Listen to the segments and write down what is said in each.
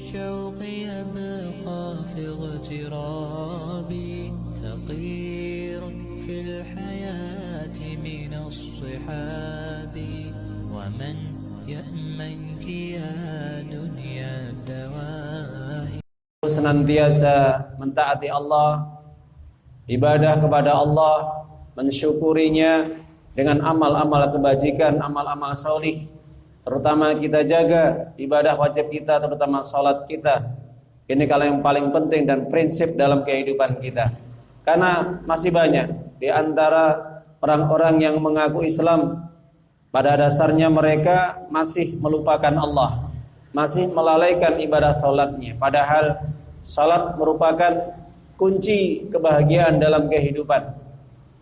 الشوق يبقى في اغترابي ثقير في الحياة من الصحاب ومن يأمنك يا دنيا الدواهي. Senantiasa mentaati Allah, ibadah kepada Allah, mensyukurinya dengan amal-amal kebajikan, amal-amal salih. Terutama kita jaga ibadah wajib kita, terutama salat kita. Ini kalau yang paling penting dan prinsip dalam kehidupan kita. Karena masih banyak di antara orang-orang yang mengaku Islam, pada dasarnya mereka masih melupakan Allah, masih melalaikan ibadah salatnya. Padahal salat merupakan kunci kebahagiaan dalam kehidupan.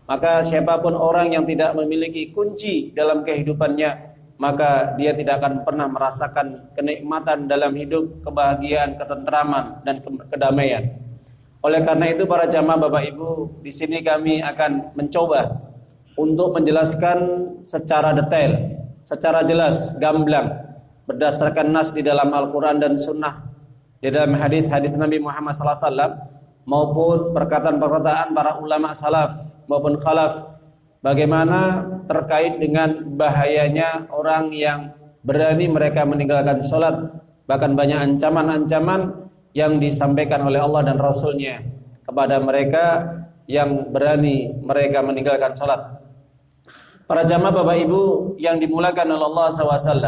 Maka siapapun orang yang tidak memiliki kunci dalam kehidupannya, maka dia tidak akan pernah merasakan kenikmatan dalam hidup, kebahagiaan, ketentraman, dan kedamaian. Oleh karena itu para jamaah Bapak Ibu, di sini kami akan mencoba untuk menjelaskan secara detail, secara jelas, gamblang, berdasarkan nas di dalam Al-Quran dan Sunnah, di dalam hadis-hadis Nabi Muhammad SAW, maupun perkataan-perkataan para ulama salaf maupun khalaf, bagaimana terkait dengan bahayanya orang yang berani mereka meninggalkan sholat. Bahkan banyak ancaman-ancaman yang disampaikan oleh Allah dan Rasulnya kepada mereka yang berani mereka meninggalkan sholat. Para jamaah Bapak Ibu yang dimulakan oleh Allah SAW,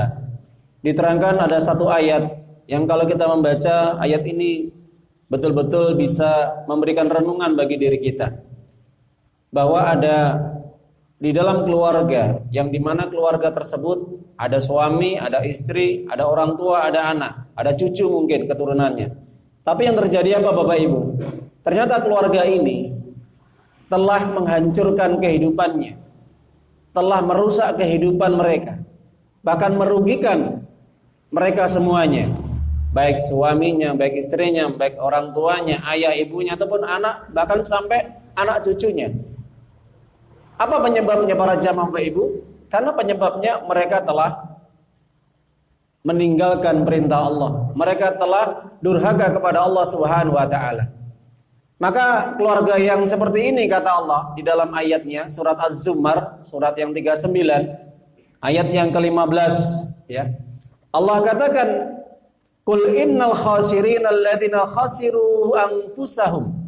diterangkan ada satu ayat yang kalau kita membaca ayat ini betul-betul bisa memberikan renungan bagi diri kita, bahwa ada di dalam keluarga yang dimana keluarga tersebut ada suami, ada istri, ada orang tua, ada anak, ada cucu mungkin keturunannya. Tapi yang terjadi apa Bapak Ibu? Ternyata keluarga ini telah menghancurkan kehidupannya, telah merusak kehidupan mereka, bahkan merugikan mereka semuanya, baik suaminya, baik istrinya, baik orang tuanya, ayah ibunya, ataupun anak, bahkan sampai anak cucunya. Apa penyebabnya para jamaah Bapak Ibu? Karena penyebabnya mereka telah meninggalkan perintah Allah. Mereka telah durhaka kepada Allah Subhanahu wa taala. Maka keluarga yang seperti ini kata Allah di dalam ayatnya surat Az-Zumar, surat yang 39, ayat yang ke-15 ya. Allah katakan, "Qul innal khasirina alladziina khasiru anfusahum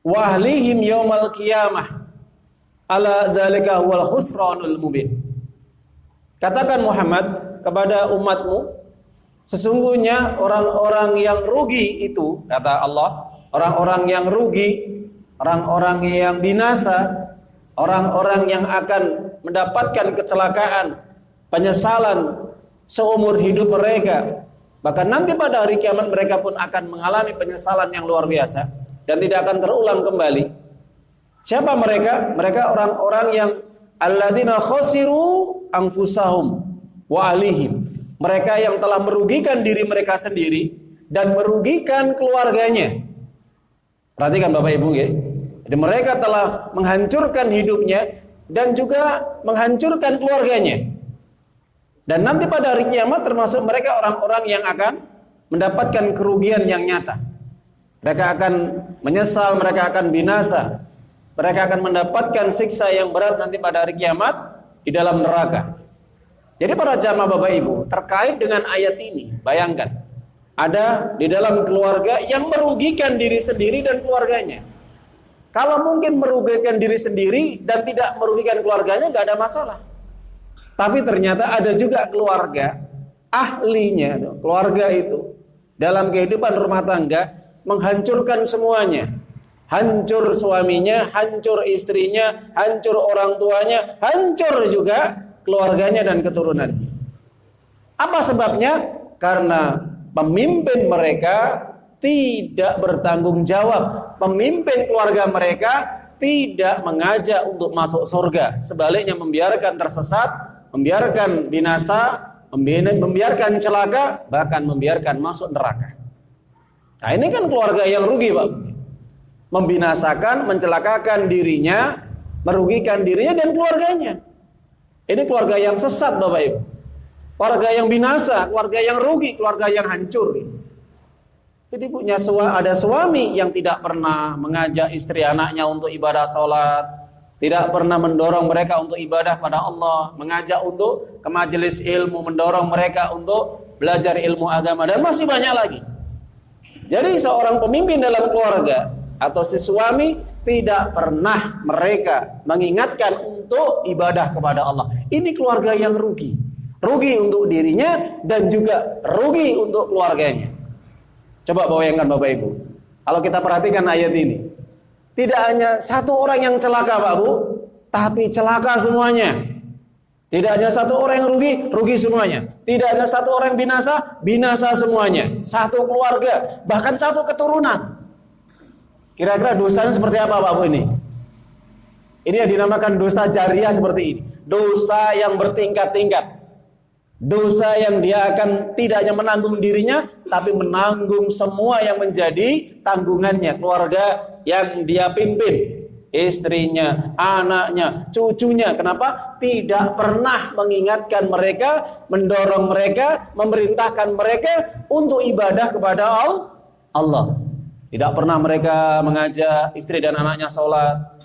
wa ahlihim yaumal qiyamah. Ala dzalika huwal khusranul mubin." Katakan Muhammad kepada umatmu, sesungguhnya orang-orang yang rugi itu, kata Allah, orang-orang yang rugi, orang-orang yang binasa, orang-orang yang akan mendapatkan kecelakaan, penyesalan seumur hidup mereka. Bahkan nanti pada hari kiamat mereka pun akan mengalami penyesalan yang luar biasa dan tidak akan terulang kembali. Siapa mereka? Mereka orang-orang yang alladzina khasiru anfusahum wa alihim. Mereka yang telah merugikan diri mereka sendiri dan merugikan keluarganya. Perhatikan Bapak Ibu ya. Jadi mereka telah menghancurkan hidupnya dan juga menghancurkan keluarganya. Dan nanti pada hari kiamat termasuk mereka orang-orang yang akan mendapatkan kerugian yang nyata. Mereka akan menyesal, mereka akan binasa. Mereka akan mendapatkan siksa yang berat nanti pada hari kiamat di dalam neraka. Jadi para jamaah Bapak Ibu, terkait dengan ayat ini, bayangkan ada di dalam keluarga yang merugikan diri sendiri dan keluarganya. Kalau mungkin merugikan diri sendiri dan tidak merugikan keluarganya, nggak ada masalah. Tapi ternyata ada juga keluarga, ahlinya, keluarga itu dalam kehidupan rumah tangga menghancurkan semuanya. Hancur suaminya, hancur istrinya, hancur orang tuanya, hancur juga keluarganya dan keturunannya. Apa sebabnya? Karena pemimpin mereka tidak bertanggung jawab. Pemimpin keluarga mereka tidak mengajak untuk masuk surga. Sebaliknya membiarkan tersesat, membiarkan binasa, membiarkan celaka, bahkan membiarkan masuk neraka. Nah ini kan keluarga yang rugi Pak. Membinasakan, mencelakakan dirinya, merugikan dirinya dan keluarganya. Ini keluarga yang sesat Bapak Ibu. Keluarga yang binasa, keluarga yang rugi, keluarga yang hancur. Jadi ada suami yang tidak pernah mengajak istri anaknya untuk ibadah sholat, tidak pernah mendorong mereka untuk ibadah pada Allah, mengajak untuk ke majelis ilmu, mendorong mereka untuk belajar ilmu agama, dan masih banyak lagi. Jadi seorang pemimpin dalam keluarga atau si suami tidak pernah mereka mengingatkan untuk ibadah kepada Allah. Ini keluarga yang rugi. Rugi untuk dirinya dan juga rugi untuk keluarganya. Coba bayangkan Bapak Ibu, kalau kita perhatikan ayat ini, tidak hanya satu orang yang celaka Pak Bu, tapi celaka semuanya. Tidak hanya satu orang yang rugi, rugi semuanya. Tidak hanya satu orang yang binasa, binasa semuanya. Satu keluarga, bahkan satu keturunan. Kira-kira dosanya seperti apa Pak Bu ini? Ini yang dinamakan dosa jariah seperti ini. Dosa yang bertingkat-tingkat. Dosa yang dia akan tidak hanya menanggung dirinya, tapi menanggung semua yang menjadi tanggungannya, keluarga yang dia pimpin, istrinya, anaknya, cucunya. Kenapa? Tidak pernah mengingatkan mereka, mendorong mereka, memerintahkan mereka untuk ibadah kepada Allah. Tidak pernah mereka mengajak istri dan anaknya sholat,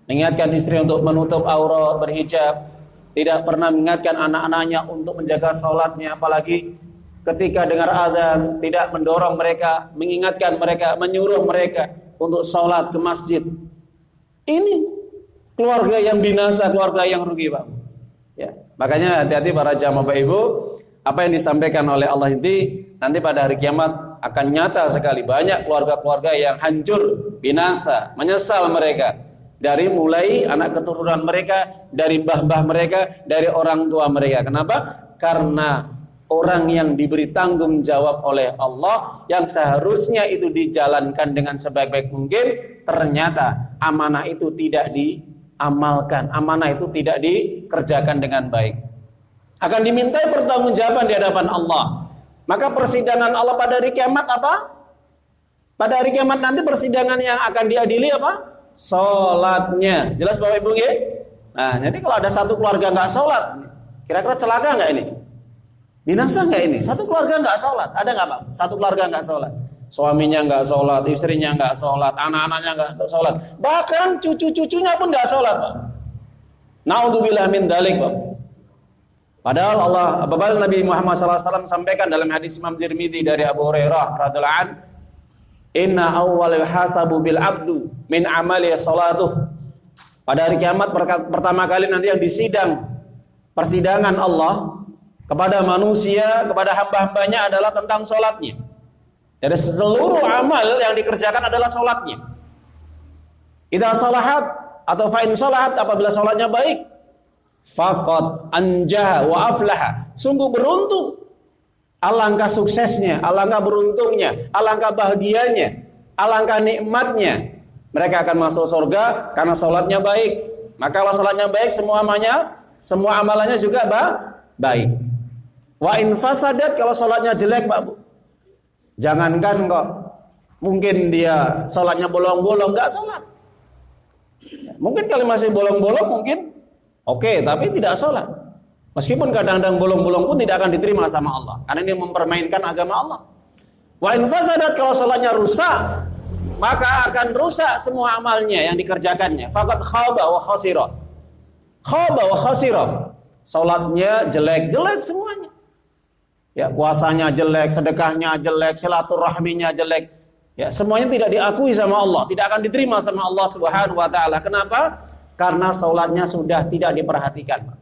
mengingatkan istri untuk menutup aurat, berhijab. Tidak pernah mengingatkan anak-anaknya untuk menjaga sholatnya, apalagi ketika dengar azan, tidak mendorong mereka, mengingatkan mereka, menyuruh mereka untuk sholat ke masjid. Ini keluarga yang binasa, keluarga yang rugi Pak. Ya, makanya hati-hati para jamaah Bapak Ibu, apa yang disampaikan oleh Allah ini nanti pada hari kiamat akan nyata sekali. Banyak keluarga-keluarga yang hancur, binasa, menyesal mereka. Dari mulai anak keturunan mereka, dari mbah-mbah mereka, dari orang tua mereka. Kenapa? Karena orang yang diberi tanggung jawab oleh Allah, yang seharusnya itu dijalankan dengan sebaik-baik mungkin, ternyata amanah itu tidak diamalkan, amanah itu tidak dikerjakan dengan baik. Akan dimintai pertanggungjawaban di hadapan Allah. Maka persidangan Allah pada hari kiamat apa? Pada hari kiamat nanti persidangan yang akan diadili apa? Sholatnya. Jelas Bapak Ibu ya? Nah, jadi kalau ada satu keluarga nggak sholat, kira-kira celaka nggak ini? Binasa nggak ini? Satu keluarga nggak sholat, ada nggak Pak? Satu keluarga nggak sholat, suaminya nggak sholat, istrinya nggak sholat, anak-anaknya nggak sholat, bahkan cucu-cucunya pun nggak sholat Pak. Naudzubillah min dzalik Pak. Padahal apabila Nabi Muhammad SAW sampaikan dalam hadis Imam Tirmidzi dari Abu Hurairah radhiyallahu anhu, inna awwal hasabu bil abdu min amali salatuh. Pada hari kiamat pertama kali nanti yang disidang, persidangan Allah kepada manusia, kepada hamba-hambanya adalah tentang sholatnya. Jadi seluruh amal yang dikerjakan adalah sholatnya. Idza salahat atau fa'in salahat, apabila sholatnya baik, faqad anjaha wa aflaha, sungguh beruntung. Alangkah suksesnya, alangkah beruntungnya, alangkah bahagianya, alangkah nikmatnya. Mereka akan masuk surga karena sholatnya baik. Maka kalau sholatnya baik, semua amalannya juga baik. Wa in fasadat, kalau sholatnya jelek Pak Bu, jangankan kok mungkin dia sholatnya bolong-bolong, nggak sholat. Mungkin kalau masih bolong-bolong mungkin oke, tapi tidak sholat. Meskipun kadang-kadang bolong-bolong pun tidak akan diterima sama Allah, karena ini mempermainkan agama Allah. Wa in fasadat, kalau salatnya rusak, maka akan rusak semua amalnya yang dikerjakannya. Faqad khaba wa khasira. Khaba wa khasira. Salatnya jelek semuanya. Ya, puasanya jelek, sedekahnya jelek, silaturahminya jelek. Ya, semuanya tidak diakui sama Allah, tidak akan diterima sama Allah Subhanahu wa taala. Kenapa? Karena salatnya sudah tidak diperhatikan.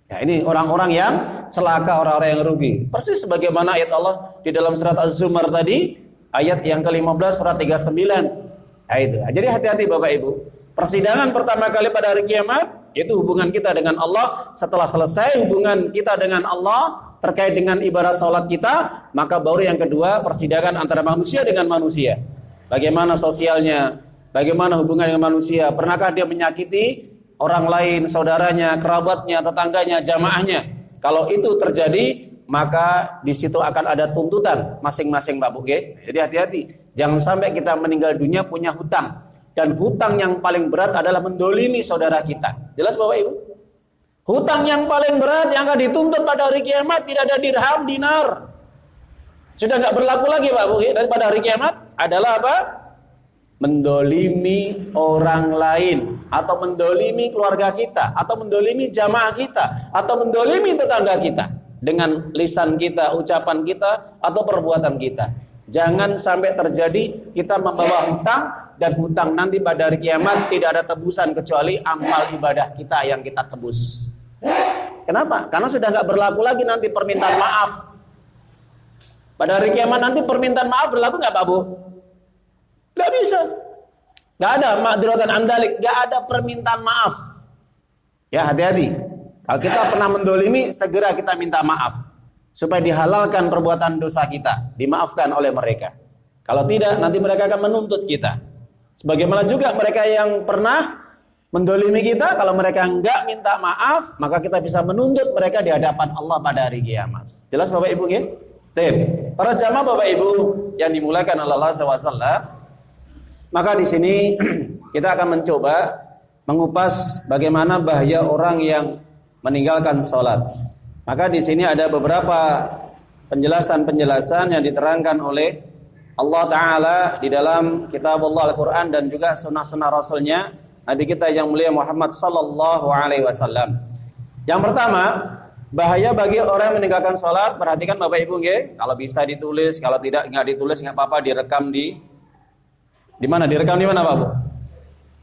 Ya, ini orang-orang yang celaka, orang-orang yang rugi. Persis sebagaimana ayat Allah di dalam surat Az-Zumar tadi, ayat yang ke-15 surat 39. Nah, itu. Jadi hati-hati Bapak Ibu. Persidangan pertama kali pada hari kiamat itu hubungan kita dengan Allah. Setelah selesai hubungan kita dengan Allah terkait dengan ibadah salat kita, maka baru yang kedua persidangan antara manusia dengan manusia. Bagaimana sosialnya? Bagaimana hubungan dengan manusia? Pernahkah dia menyakiti orang lain, saudaranya, kerabatnya, tetangganya, jamaahnya? Kalau itu terjadi, maka di situ akan ada tuntutan masing-masing Pak Bu. Jadi hati-hati, jangan sampai kita meninggal dunia punya hutang. Dan hutang yang paling berat adalah mendolimi saudara kita. Jelas Bapak Ibu? Hutang yang paling berat yang akan dituntut pada hari kiamat tidak ada dirham, dinar. Sudah nggak berlaku lagi Pak Bu, daripada hari kiamat adalah apa? Mendolimi orang lain, atau mendolimi keluarga kita, atau mendolimi jamaah kita, atau mendolimi tetangga kita dengan lisan kita, ucapan kita, atau perbuatan kita. Jangan sampai terjadi kita membawa hutang, dan hutang nanti pada hari kiamat tidak ada tebusan kecuali amal ibadah kita yang kita tebus. Kenapa? Karena sudah nggak berlaku lagi nanti permintaan maaf. Pada hari kiamat nanti permintaan maaf berlaku nggak Pak Bu? Nggak bisa. Nggak ada ma'dzuratan andalik, nggak ada permintaan maaf. Ya, hati-hati. Kalau kita pernah mendolimi, segera kita minta maaf supaya dihalalkan perbuatan dosa kita, dimaafkan oleh mereka. Kalau tidak, nanti mereka akan menuntut kita. Sebagaimana juga mereka yang pernah mendolimi kita, kalau mereka enggak minta maaf, maka kita bisa menuntut mereka di hadapan Allah pada hari kiamat. Jelas Bapak Ibu ya? Para jamaah Bapak Ibu yang dimuliakan oleh Allah SWT, maka di sini kita akan mencoba mengupas bagaimana bahaya orang yang meninggalkan sholat. Maka di sini ada beberapa penjelasan-penjelasan yang diterangkan oleh Allah Ta'ala di dalam kitab Allah Al-Quran dan juga sunnah-sunnah Rasulnya Nabi kita yang mulia Muhammad Sallallahu Alaihi Wasallam. Yang pertama, bahaya bagi orang yang meninggalkan sholat. Perhatikan Bapak Ibu nggih, kalau bisa ditulis, kalau tidak nggak ditulis nggak apa-apa, direkam di mana? Direkam di mana Pak Bu?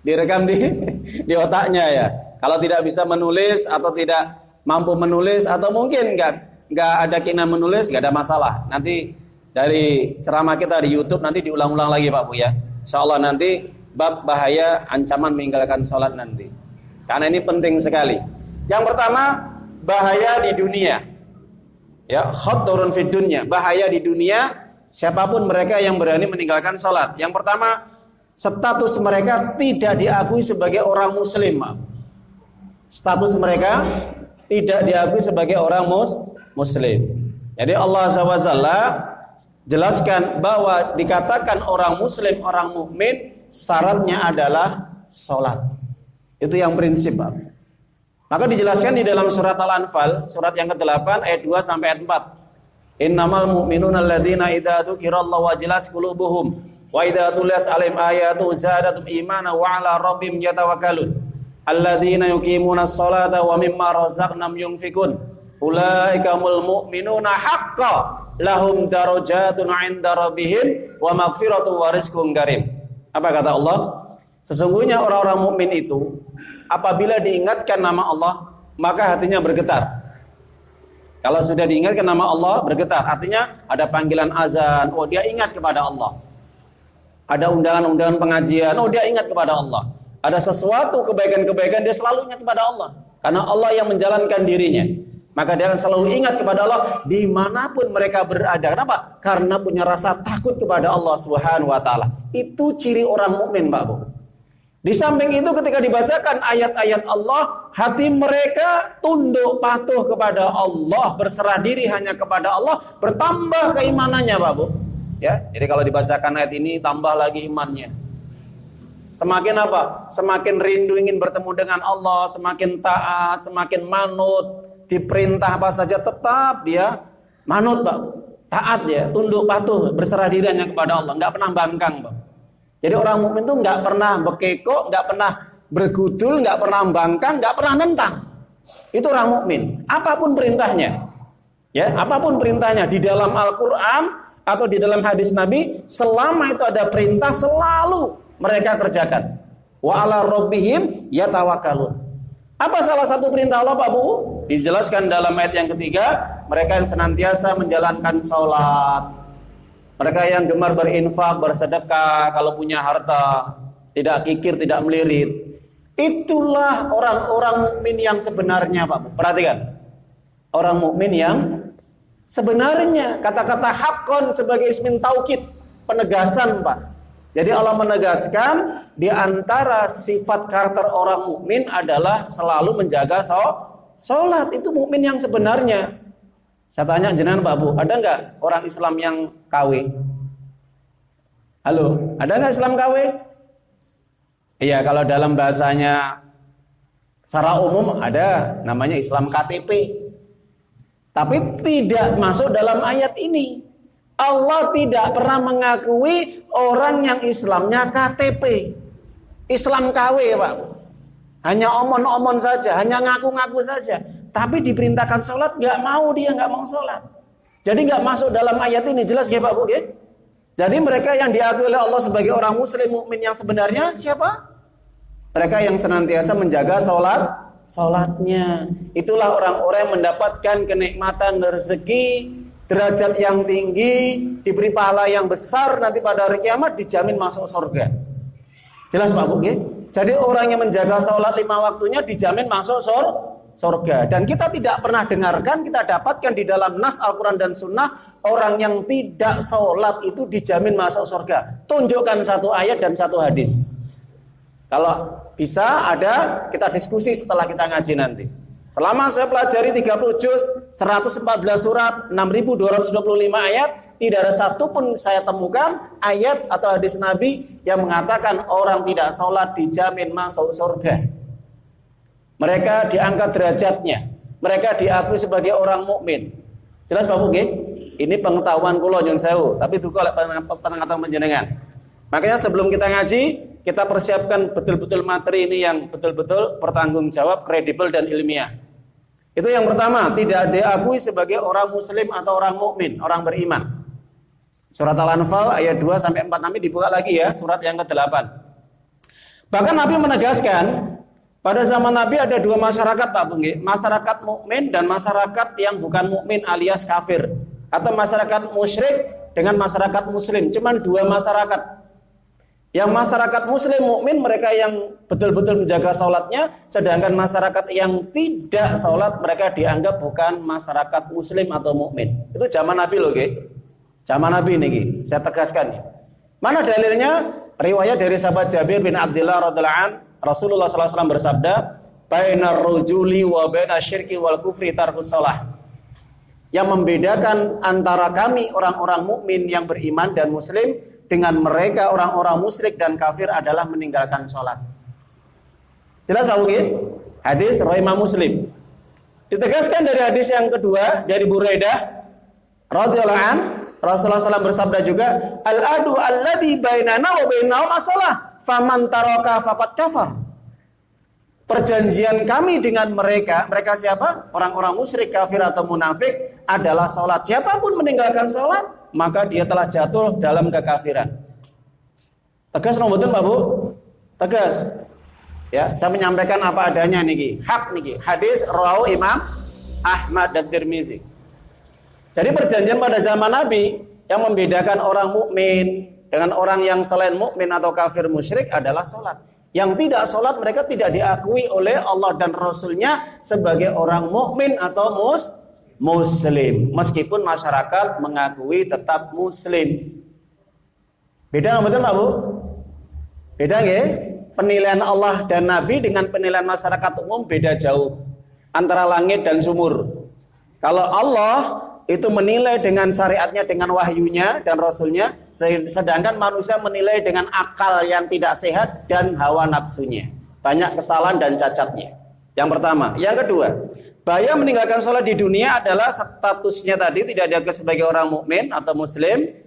Direkam di otaknya ya. Kalau tidak bisa menulis atau tidak mampu menulis atau mungkin nggak ada keinginan menulis, nggak ada masalah. Nanti dari ceramah kita di YouTube nanti diulang-ulang lagi Pak Bu ya. Insyaallah nanti bab bahaya ancaman meninggalkan sholat nanti. Karena ini penting sekali. Yang pertama, bahaya di dunia. Ya, khatarun fid dunya, bahaya di dunia siapapun mereka yang berani meninggalkan sholat. Yang pertama, status mereka tidak diakui sebagai orang muslim. Status mereka tidak diakui sebagai orang muslim. Jadi Allah SWT jelaskan bahwa dikatakan orang muslim, orang mukmin, syaratnya adalah sholat. Itu yang prinsip Pak. Maka dijelaskan di dalam surat Al-Anfal, surat yang ke-8 ayat 2 sampai ayat 4. Innamal mu'minuna alladzina idza dzukirallahu wajilat qulubuhum wa idza tuliyat 'alaihim ayatu zadatum imana wa 'ala rabbihim yatawakkalun. Alladzina yuqimuna sholata wa mimma razaqnahum yunfikun. Ulaikamul mu'minuna haqqan lahum darajatun 'inda rabbihim wa maghfiratun wa rizqun karim. Apa kata Allah? Sesungguhnya orang-orang mukmin itu apabila diingatkan nama Allah, maka hatinya bergetar. Kalau sudah diingatkan nama Allah, bergetar. Artinya ada panggilan azan, oh dia ingat kepada Allah. Ada undangan-undangan pengajian, oh dia ingat kepada Allah. Ada sesuatu kebaikan-kebaikan, dia selalu ingat kepada Allah. Karena Allah yang menjalankan dirinya. Maka dia akan selalu ingat kepada Allah dimanapun mereka berada. Kenapa? Karena punya rasa takut kepada Allah Subhanahu Wa Taala. Itu ciri orang mukmin, Pak Bu. Di samping itu ketika dibacakan ayat-ayat Allah, hati mereka tunduk patuh kepada Allah, berserah diri hanya kepada Allah, bertambah keimanannya, Pak Bu. Ya, jadi kalau dibacakan ayat ini tambah lagi imannya. Semakin apa? Semakin rindu ingin bertemu dengan Allah, semakin taat, semakin manut. Diperintah apa saja tetap dia manut Pak, taat ya, tunduk patuh, berserah diri hanya kepada Allah, nggak pernah bangkang Pak. Jadi orang mukmin itu nggak pernah bekeko, nggak pernah bergudul, nggak pernah bangkang, nggak pernah nentang. Itu orang mukmin. Apapun perintahnya, ya, apapun perintahnya di dalam Al-Quran atau di dalam hadis Nabi, selama itu ada perintah selalu mereka kerjakan. Wa ala rabbihim yatawakkalun. Apa salah satu perintah Allah Pak Bu? Dijelaskan dalam ayat yang ketiga, mereka yang senantiasa menjalankan sholat, mereka yang gemar berinfak, bersedekah, kalau punya harta, tidak kikir, tidak melirit. Itulah orang-orang mukmin yang sebenarnya Pak Bu. Perhatikan, orang mukmin yang sebenarnya. Kata-kata haqqan sebagai ismin taukid, penegasan Pak. Jadi Allah menegaskan di antara sifat karakter orang mukmin adalah selalu menjaga sholat. Itu mukmin yang sebenarnya. Saya tanya jenengan Pak Bu, ada nggak orang Islam yang KW? Halo, ada nggak Islam KW? Iya, kalau dalam bahasanya secara umum ada, namanya Islam KTP. Tapi tidak masuk dalam ayat ini. Allah tidak pernah mengakui orang yang Islamnya KTP. Islam KW, Pak. Hanya omon-omon saja, hanya ngaku-ngaku saja. Tapi diperintahkan sholat, nggak mau, dia nggak mau sholat. Jadi nggak masuk dalam ayat ini, jelas ya Pak Bu? Jadi mereka yang diakui oleh Allah sebagai orang muslim mukmin yang sebenarnya siapa? Mereka yang senantiasa menjaga sholatnya. Itulah orang-orang yang mendapatkan kenikmatan rezeki, derajat yang tinggi, diberi pahala yang besar, nanti pada hari kiamat dijamin masuk surga. Jelas Pak Bu? Jadi orang yang menjaga sholat 5 waktunya dijamin masuk surga. Dan kita tidak pernah dengarkan, kita dapatkan di dalam nas Al-Quran dan Sunnah, orang yang tidak sholat itu dijamin masuk surga. Tunjukkan satu ayat dan satu hadis. Kalau bisa ada, kita diskusi setelah kita ngaji nanti. Selama saya pelajari 30 juz, 114 surat, 6.225 ayat, tidak ada satu pun saya temukan ayat atau hadis Nabi yang mengatakan orang tidak sholat dijamin masuk surga. Mereka diangkat derajatnya, mereka diakui sebagai orang mukmin. Jelas Pak Mungkin? Ini pengetahuan kula nyun sewu, tapi itu oleh pengetahuan panjenengan. Makanya sebelum kita ngaji, kita persiapkan betul-betul materi ini yang betul-betul bertanggung jawab, kredibel dan ilmiah. Itu yang pertama, tidak diakui sebagai orang muslim atau orang mukmin, orang beriman. Surat Al-Anfal ayat 2 sampai 4 nanti dibuka lagi ya, surat yang ke-8. Bahkan Nabi menegaskan, pada zaman Nabi ada dua masyarakat Pak Bunggi, masyarakat mukmin dan masyarakat yang bukan mukmin alias kafir, atau masyarakat musyrik dengan masyarakat muslim. Cuman dua masyarakat. Yang masyarakat muslim mukmin mereka yang betul-betul menjaga sholatnya, sedangkan masyarakat yang tidak sholat mereka dianggap bukan masyarakat muslim atau mukmin. Itu zaman Nabi loh, zaman Nabi nih, saya tegaskan nih. Mana dalilnya? Riwayat dari sahabat Jabir bin Abdullah radhiyallahu anhu, Rasulullah SAW bersabda, bainar rujuli wa baina syirki wal kufri tarkus shalah. Yang membedakan antara kami orang-orang mukmin yang beriman dan muslim dengan mereka orang-orang musyrik dan kafir adalah meninggalkan sholat. Jelas Pak Mungkin? Hadis riwayat Imam Muslim. Ditegaskan dari hadis yang kedua dari Buraidah radhiyallahu anhu, Rasulullah SAW bersabda juga, al-adu alladhi bainana wa bainahum as-shalah, faman taraka faqad kafar. Perjanjian kami dengan mereka siapa? Orang-orang musyrik, kafir atau munafik adalah sholat. Siapapun meninggalkan sholat, maka dia telah jatuh dalam kekafiran. Tegas no betul Pak Bu? Tegas. Ya, saya menyampaikan apa adanya niki. Hak niki. Hadis rawahu Imam Ahmad dan Tirmizi. Jadi perjanjian pada zaman Nabi yang membedakan orang mukmin dengan orang yang selain mukmin atau kafir musyrik adalah sholat. Yang tidak sholat mereka tidak diakui oleh Allah dan Rasulnya sebagai orang mukmin atau muslim. Meskipun masyarakat mengakui tetap muslim. Beda betul Pak Bu? Beda ya? Penilaian Allah dan Nabi dengan penilaian masyarakat umum beda jauh. Antara langit dan sumur. Kalau Allah itu menilai dengan syariatnya, dengan wahyunya dan rasulnya, sedangkan manusia menilai dengan akal yang tidak sehat dan hawa nafsunya. Banyak kesalahan dan cacatnya. Yang pertama. Yang kedua, bahaya meninggalkan sholat di dunia adalah statusnya tadi tidak dianggap sebagai orang mukmin atau muslim,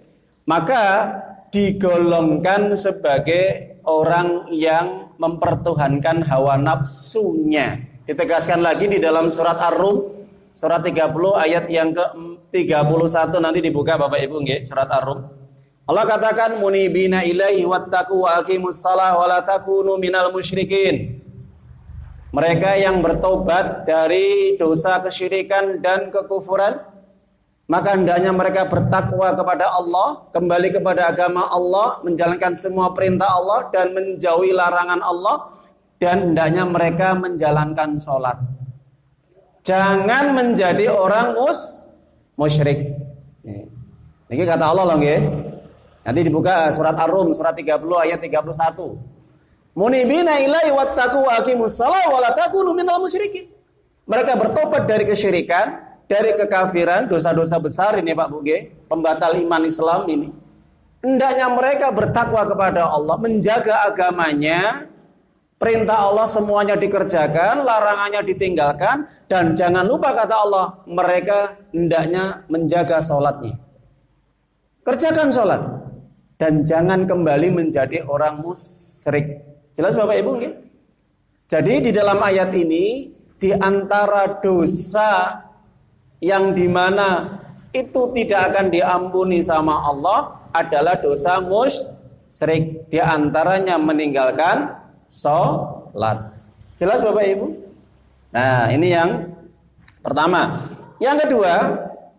maka digolongkan sebagai orang yang mempertuhankan hawa nafsunya. Ditegaskan lagi di dalam surat Ar-Rum surat 30 ayat yang ke-31 nanti dibuka Bapak Ibu nggih, surat Ar-Rum. Allah katakan munibina ilaihi wattaqu wa aqimus shalah wa la takunu minal musyrikin. Mereka yang bertobat dari dosa kesyirikan dan kekufuran, maka hendaknya mereka bertakwa kepada Allah, kembali kepada agama Allah, menjalankan semua perintah Allah dan menjauhi larangan Allah, dan hendaknya mereka menjalankan sholat. Jangan menjadi orang musyrik. Ini kata Allah loh nggih. Nanti dibuka surat Ar-Rum surat 30 ayat 31. Munibina ilaihi wattaqu wa aqimus shalah wa la takunu minal musyrikin. Mereka bertobat dari kesyirikan, dari kekafiran, dosa-dosa besar ini Pak Bu nggih, pembatal iman Islam ini. Hendaknya mereka bertakwa kepada Allah, menjaga agamanya. Perintah Allah semuanya dikerjakan, larangannya ditinggalkan, dan jangan lupa kata Allah, mereka hendaknya menjaga sholatnya. Kerjakan sholat dan jangan kembali menjadi orang musyrik. Jelas Bapak Ibu nggih? Jadi di dalam ayat ini di antara dosa yang dimana itu tidak akan diampuni sama Allah adalah dosa musyrik. Di antaranya meninggalkan sholat. Jelas Bapak Ibu? Nah ini yang pertama. Yang kedua,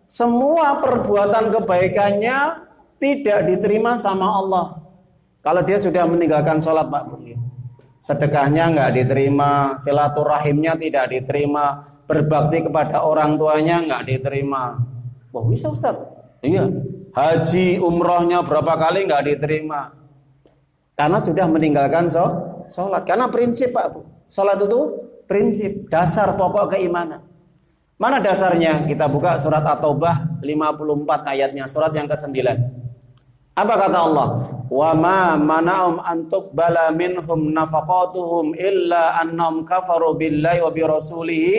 semua perbuatan kebaikannya tidak diterima sama Allah kalau dia sudah meninggalkan sholat Pak Bu. Sedekahnya nggak diterima, silaturahimnya tidak diterima, berbakti kepada orang tuanya nggak diterima. Wah bisa Ustaz? Iya. Haji umrohnya berapa kali nggak diterima karena sudah meninggalkan sholat. Karena prinsip Pak Bu, sholat itu prinsip dasar pokok keimanan. Mana dasarnya? Kita buka surat At-Taubah 54 ayatnya, surat yang ke-9. Apa kata Allah? Wa ma mana'um an tuqbala minhum nafaqatuhum illa annahum kafaru billahi wa bi rasulihi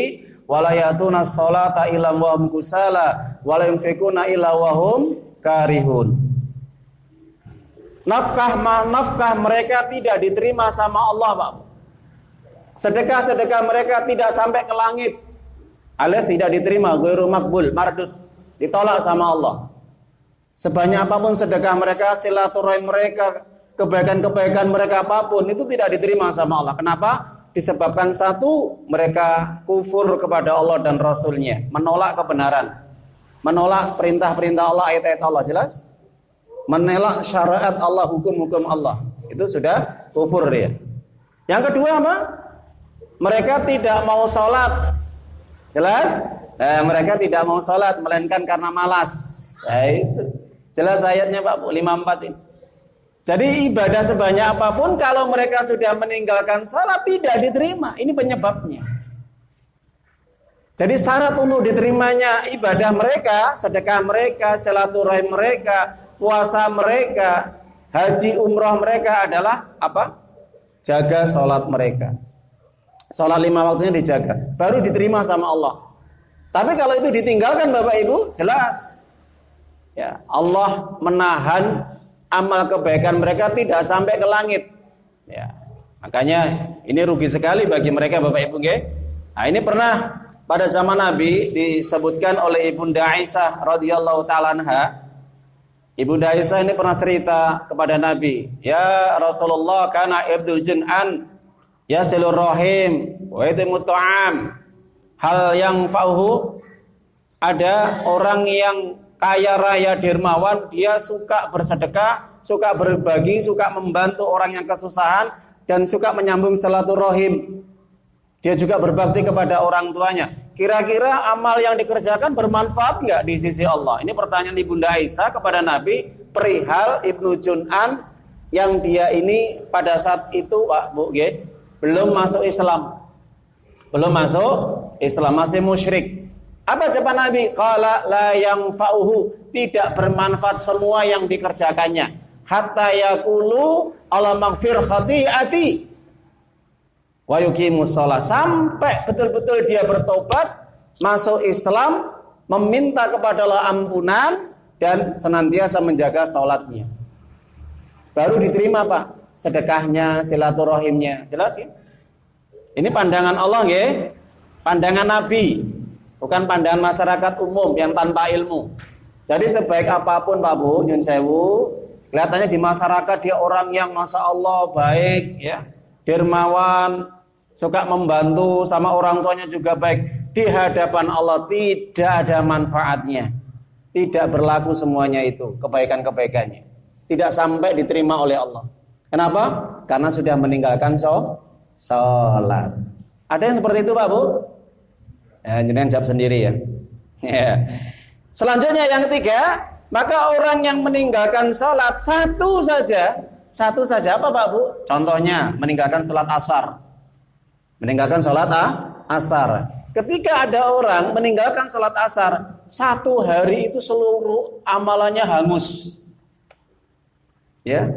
wa la yatuna sholata illa wa hum kusala wa la yunfikuna illa wa hum karihun. Nafkah mereka tidak diterima sama Allah, Pak. Sedekah-sedekah mereka tidak sampai ke langit. Alias tidak diterima, ghairu maqbul, mardud, ditolak sama Allah. Sebanyak apapun sedekah mereka, silaturahim mereka, kebaikan-kebaikan mereka apapun itu tidak diterima sama Allah. Kenapa? Disebabkan satu, mereka kufur kepada Allah dan Rasulnya, menolak kebenaran, menolak perintah-perintah Allah, ayat-ayat Allah, jelas? Menolak syariat Allah, hukum-hukum Allah, itu sudah kufur dia. Yang kedua apa? Mereka tidak mau sholat, jelas? Mereka tidak mau sholat, melainkan karena malas. Itu jelas ayatnya Pak 54 ini. Jadi ibadah sebanyak apapun kalau mereka sudah meninggalkan salat tidak diterima. Ini penyebabnya. Jadi syarat untuk diterimanya ibadah mereka, sedekah mereka, silaturahim mereka, puasa mereka, haji umrah mereka adalah apa? Jaga salat mereka. Salat 5 waktunya dijaga, baru diterima sama Allah. Tapi kalau itu ditinggalkan Bapak Ibu, jelas ya, Allah menahan amal kebaikan mereka tidak sampai ke langit. Ya, makanya ini rugi sekali bagi mereka Bapak Ibu nggih. Nah, ini pernah pada zaman Nabi disebutkan oleh Ibunda Aisyah radhiyallahu taala anha. Ibunda Aisyah ini pernah cerita kepada Nabi, "Ya Rasulullah, kana ibdul jun'an yasilur rahim wa yatimut ta'am." Hal yang fauhu, ada orang yang kaya raya dermawan, dia suka bersedekah, suka berbagi, suka membantu orang yang kesusahan, dan suka menyambung silaturahim. Dia juga berbakti kepada orang tuanya. Kira-kira amal yang dikerjakan bermanfaat nggak di sisi Allah? Ini pertanyaan Ibunda Aisyah kepada Nabi perihal Ibnu Jun'an yang dia ini pada saat itu Pak Bu belum masuk Islam. Belum masuk Islam, masih musyrik. Apa jawaban Nabi? Qala la yanfa'uhu, tidak bermanfaat semua yang dikerjakannya. Hatta yaqulu Allah maghfir khati'ati wa yuqimus shalah, sampai betul-betul dia bertobat, masuk Islam, meminta kepada Allah ampunan dan senantiasa menjaga salatnya. Baru diterima Pak sedekahnya, silaturahimnya. Jelas ya? Ini pandangan Allah nggih, pandangan Nabi. Bukan pandangan masyarakat umum yang tanpa ilmu. Jadi sebaik apapun Pak Bu, nyun sewu, kelihatannya di masyarakat dia orang yang masya Allah baik, ya, dermawan, suka membantu, sama orang tuanya juga baik. Di hadapan Allah tidak ada manfaatnya, tidak berlaku semuanya itu kebaikan-kebaikannya, tidak sampai diterima oleh Allah. Kenapa? Karena sudah meninggalkan sholat. Ada yang seperti itu Pak Bu? Ya, jangan jawab sendiri ya. Ya. Selanjutnya yang ketiga, maka orang yang meninggalkan sholat satu saja apa Pak Bu? Contohnya meninggalkan sholat asar. Meninggalkan sholat asar. Ketika ada orang meninggalkan sholat asar, satu hari itu seluruh amalannya hangus. Ya,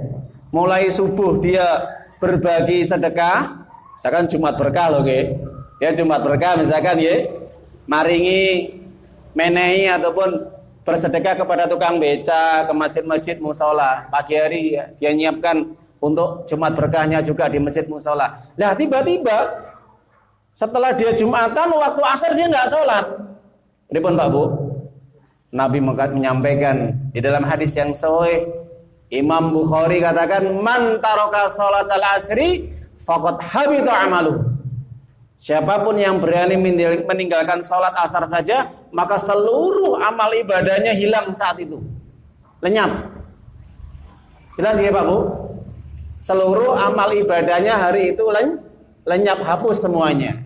mulai subuh dia berbagi sedekah, misalkan Jumat berkah loh, ya Jumat berkah misalkan ya, maringi, menehi ataupun bersedekah kepada tukang beca, ke masjid-masjid musola. Pagi hari ya, dia nyiapkan untuk Jumat berkahnya juga di masjid musola. Nah tiba-tiba setelah dia Jumatan waktu asar dia nggak sholat. Ribon Pak Bu. Nabi menyampaikan di dalam hadis yang sahih, Imam Bukhari katakan, man taraka sholatal asri faqad habita amaluh. Siapapun yang berani meninggalkan sholat asar saja, maka seluruh amal ibadahnya hilang saat itu, lenyap. Jelas ya Pak Bu? Seluruh amal ibadahnya hari itu lenyap, hapus semuanya.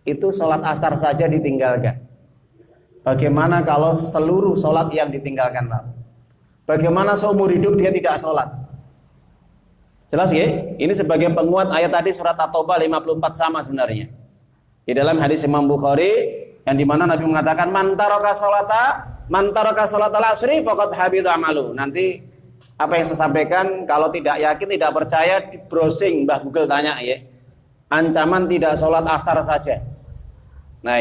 Itu sholat asar saja ditinggalkan. Bagaimana kalau seluruh sholat yang ditinggalkan Pak? Bagaimana seumur hidup dia tidak sholat? Jelas ya? Ini sebagai penguat ayat tadi surat At-Taubah 54 sama sebenarnya. Di dalam hadis Imam Bukhari yang dimana Nabi mengatakan man taraka sholatal asri faqad habita amalu. Nanti apa yang saya sampaikan kalau tidak yakin, tidak percaya, di browsing Mbah Google tanya ya. Ancaman tidak sholat asar saja. Nah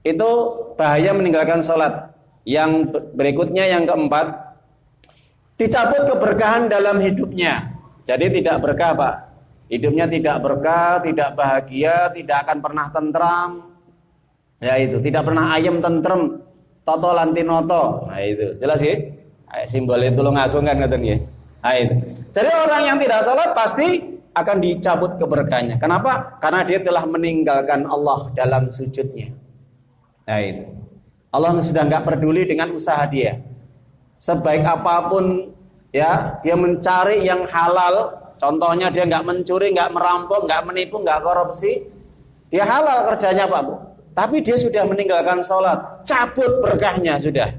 itu bahaya meninggalkan sholat. Yang berikutnya yang keempat, dicabut keberkahan dalam hidupnya. Jadi tidak berkah Pak. Hidupnya tidak berkah, tidak bahagia, tidak akan pernah tentram. Ya itu, tidak pernah ayem tentrem, toto lantinoto. Nah itu, jelas ya? Simbolnya tulung agung kan ngeten ya. Nah itu. Jadi orang yang tidak sholat pasti akan dicabut keberkahannya. Kenapa? Karena dia telah meninggalkan Allah dalam sujudnya. Nah itu. Allah sudah nggak peduli dengan usaha dia. Sebaik apapun ya, dia mencari yang halal. Contohnya dia nggak mencuri, nggak merampok, nggak menipu, nggak korupsi. Dia halal kerjanya Pak Bu. Tapi dia sudah meninggalkan sholat, cabut berkahnya sudah.